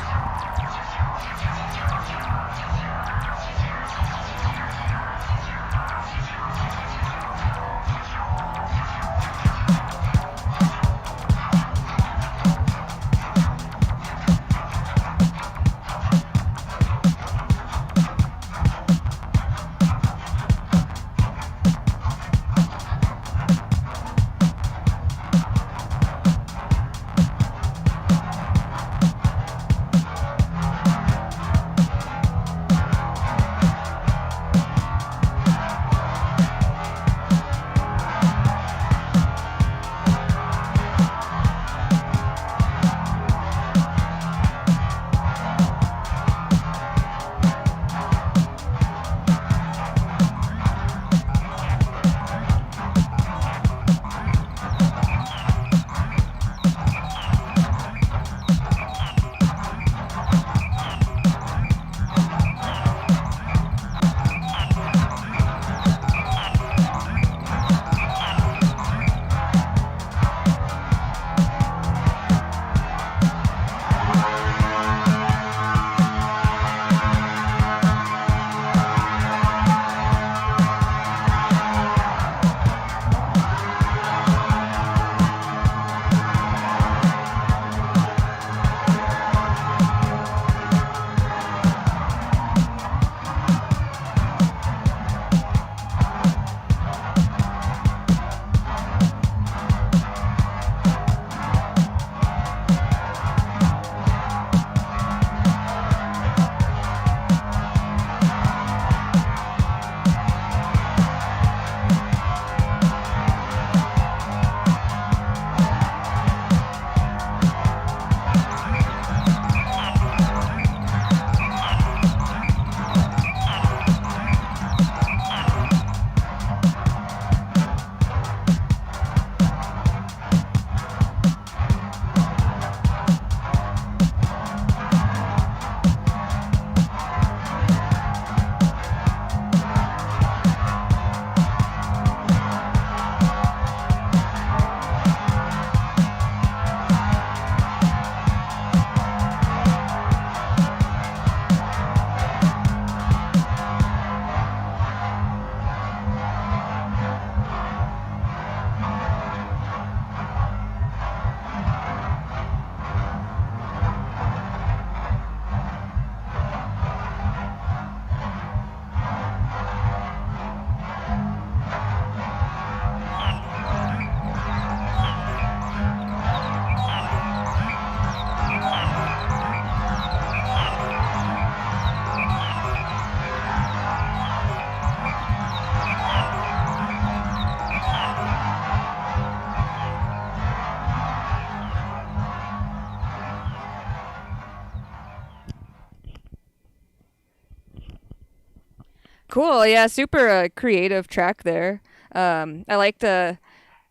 Cool. Yeah, super creative track there. I like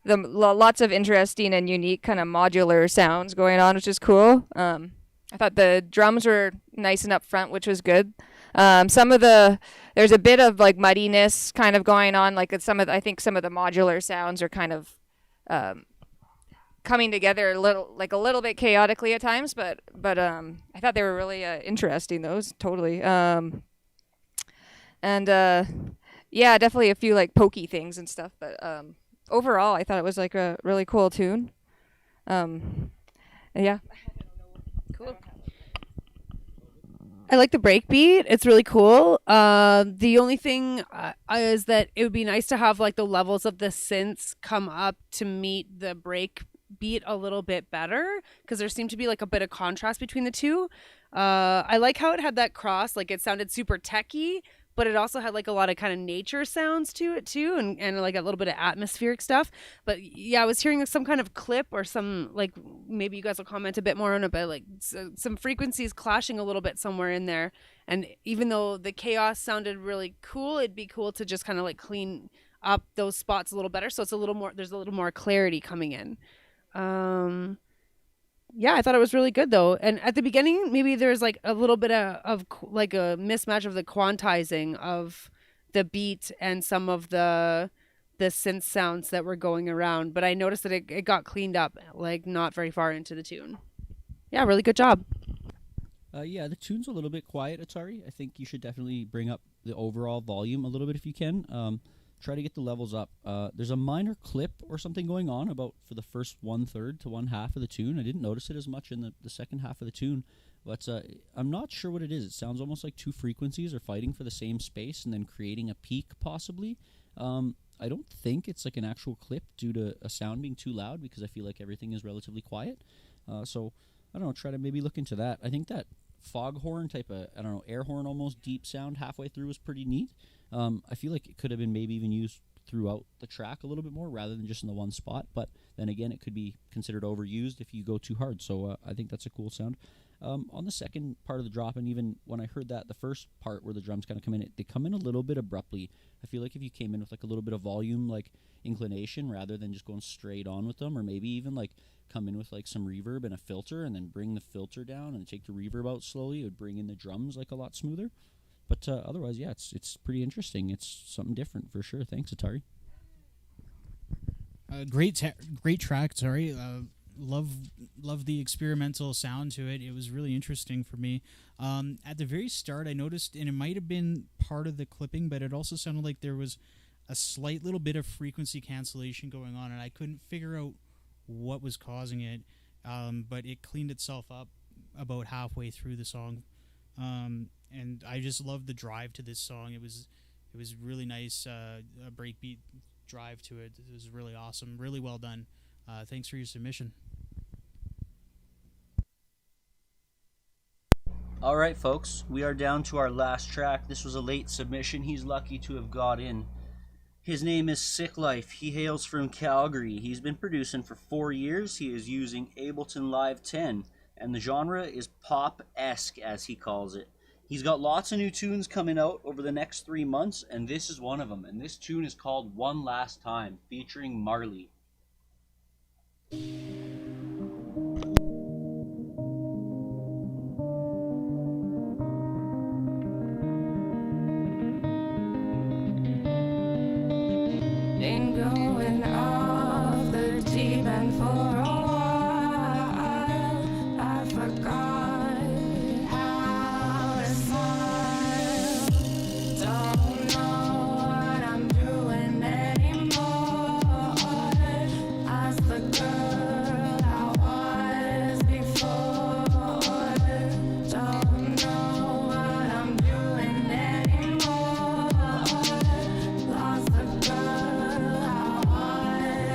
lots of interesting and unique kind of modular sounds going on, which is cool. I thought the drums were nice and up front, which was good. There's a bit of like muddiness kind of going on. Like I think some of the modular sounds are kind of coming together a little bit chaotically at times, but I thought they were really interesting. Those totally. Yeah, definitely a few like pokey things and stuff, but overall I thought it was like a really cool tune. Yeah. Cool. I like the break beat. It's really cool. The only thing is that it would be nice to have like the levels of the synths come up to meet the break beat a little bit better, because there seemed to be like a bit of contrast between the two. I like how it had that cross, like it sounded super techy, but it also had like a lot of kind of nature sounds to it too, and like a little bit of atmospheric stuff. But yeah, I was hearing some kind of clip or some, like, maybe you guys will comment a bit more on it, but like some frequencies clashing a little bit somewhere in there. And even though the chaos sounded really cool, it'd be cool to just kind of like clean up those spots a little better, so it's a little more, there's a little more clarity coming in. yeah, I thought it was really good though. And at the beginning, maybe there's like a little bit like a mismatch of the quantizing of the beat and some of the synth sounds that were going around. But I noticed that it got cleaned up, like not very far into the tune. Yeah, really good job. Yeah, the tune's a little bit quiet, Atari. I think you should definitely bring up the overall volume a little bit if you can. Try to get the levels up. There's a minor clip or something going on about for the first 1/3 to 1/2 of the tune. I didn't notice it as much in the second half of the tune, but I'm not sure what it is. It sounds almost like two frequencies are fighting for the same space and then creating a peak, possibly. I don't think it's like an actual clip due to a sound being too loud because I feel like everything is relatively quiet. So I don't know, try to maybe look into that. I think that foghorn type of, I don't know, air horn almost deep sound halfway through was pretty neat. I feel like it could have been maybe even used throughout the track a little bit more rather than just in the one spot. But then again, it could be considered overused if you go too hard. So I think that's a cool sound. On the second part of the drop, and even when I heard that, the first part where the drums kind of come in, they come in a little bit abruptly. I feel like if you came in with like a little bit of volume, like inclination, rather than just going straight on with them, or maybe even like come in with like some reverb and a filter and then bring the filter down and take the reverb out slowly, it would bring in the drums like a lot smoother. But otherwise, yeah, it's pretty interesting. It's something different for sure. Thanks, Atari. Great track. Sorry, love the experimental sound to it. It was really interesting for me. At the very start, I noticed, and it might have been part of the clipping, but it also sounded like there was a slight little bit of frequency cancellation going on, and I couldn't figure out what was causing it. But it cleaned itself up about halfway through the song. And I just loved the drive to this song. It was really nice, a breakbeat drive to it. It was really awesome, really well done. Thanks for your submission. All right, folks, we are down to our last track. This was a late submission. He's lucky to have got in. His name is Sick Life. He hails from Calgary. He's been producing for 4 years. He is using Ableton Live 10, and the genre is pop-esque, as he calls it. He's got lots of new tunes coming out over the next 3 months, and this is one of them. And this tune is called One Last Time, featuring Marley. Been going off the deep end for a while. I forgot how to smile. Don't know what I'm doing anymore. As the girl I was before. Don't know what I'm doing anymore. Lost the girl I was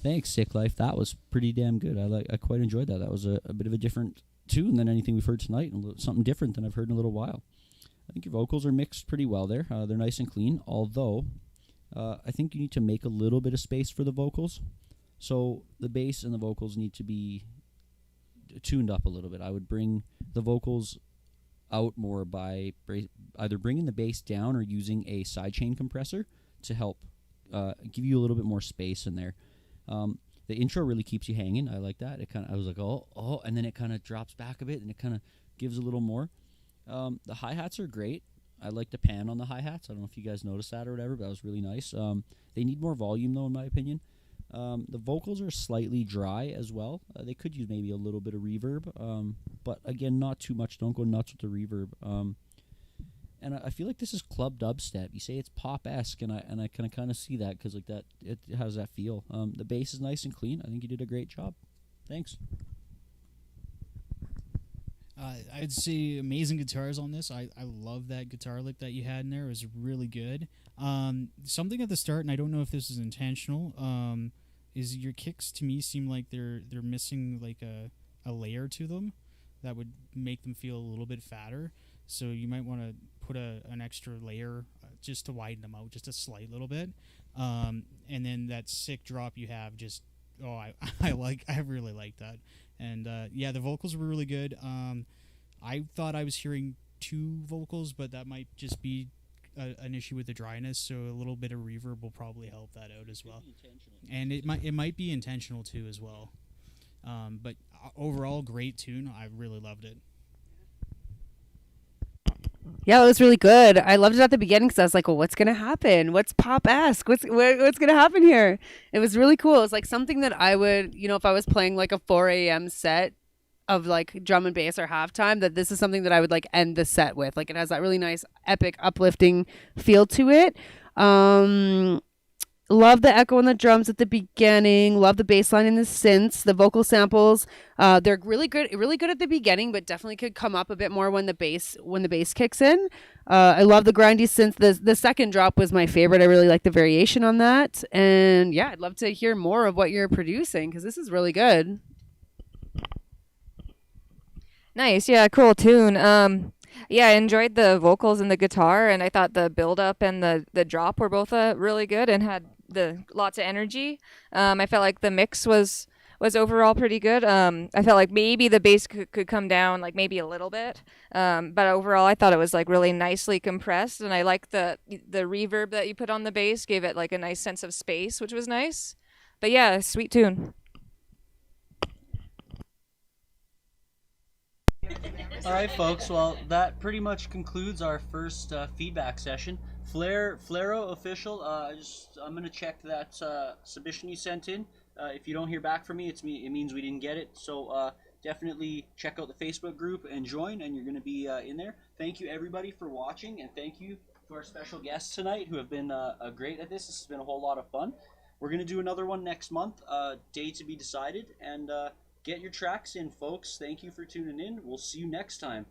Thanks, Sick Life. That was pretty damn good. I quite enjoyed that. That was a bit of a different tune than anything we've heard tonight, and something different than I've heard in a little while. I think your vocals are mixed pretty well there. They're nice and clean, although I think you need to make a little bit of space for the vocals. So the bass and the vocals need to be tuned up a little bit. I would bring the vocals out more by either bringing the bass down or using a sidechain compressor to help give you a little bit more space in there. The intro really keeps you hanging. I like that. I was like, oh, and then it kind of drops back a bit, and it kind of gives a little more. The hi-hats are great. I like the pan on the hi-hats. I don't know if you guys noticed that or whatever, but that was really nice. They need more volume, though, in my opinion. The vocals are slightly dry as well. They could use maybe a little bit of reverb, but again, not too much. Don't go nuts with the reverb. And I feel like this is club dubstep. You say it's pop-esque, and I can kind of see that because like that it has that feel. The bass is nice and clean. I think you did a great job. Thanks. I'd say amazing guitars on this. I love that guitar lick that you had in there. It was really good. Something at the start, and I don't know if this is intentional, is your kicks to me seem like they're missing like a layer to them that would make them feel a little bit fatter. So you might want to put an extra layer just to widen them out, just a slight little bit. And then that sick drop you have, just I really like that. And yeah, the vocals were really good. I thought I was hearing two vocals, but that might just be an issue with the dryness. So a little bit of reverb will probably help that out as well. And it might be intentional too as well. But overall, great tune. I really loved it. Yeah, it was really good. I loved it at the beginning because I was like, well, what's going to happen? What's pop-esque? What's going to happen here? It was really cool. It was like something that I would, if I was playing like a 4 a.m. set of like drum and bass or halftime, that this is something that I would like end the set with. Like it has that really nice, epic, uplifting feel to it. Love the echo on the drums at the beginning. Love the bass line and the synths, the vocal samples. They're really good at the beginning, but definitely could come up a bit more when the bass kicks in. I love the grindy synth. The second drop was my favorite. I really like the variation on that. And yeah, I'd love to hear more of what you're producing because this is really good. Nice. Yeah, cool tune. Yeah, I enjoyed the vocals and the guitar, and I thought the build-up and the drop were both really good and had the lots of energy. I felt like the mix was overall pretty good. I felt like maybe the bass could come down like maybe a little bit, but overall I thought it was like really nicely compressed, and I like the reverb that you put on the bass gave it like a nice sense of space, which was nice. But yeah, sweet tune. All right, folks. Well, that pretty much concludes our first feedback session. Flaro official. I'm gonna check that submission you sent in. If you don't hear back from me, it means we didn't get it. So definitely check out the Facebook group and join, and you're gonna be in there. Thank you everybody for watching, and thank you to our special guests tonight who have been great at this. This has been a whole lot of fun. We're gonna do another one next month. Day to be decided, and. Get your tracks in, folks. Thank you for tuning in. We'll see you next time.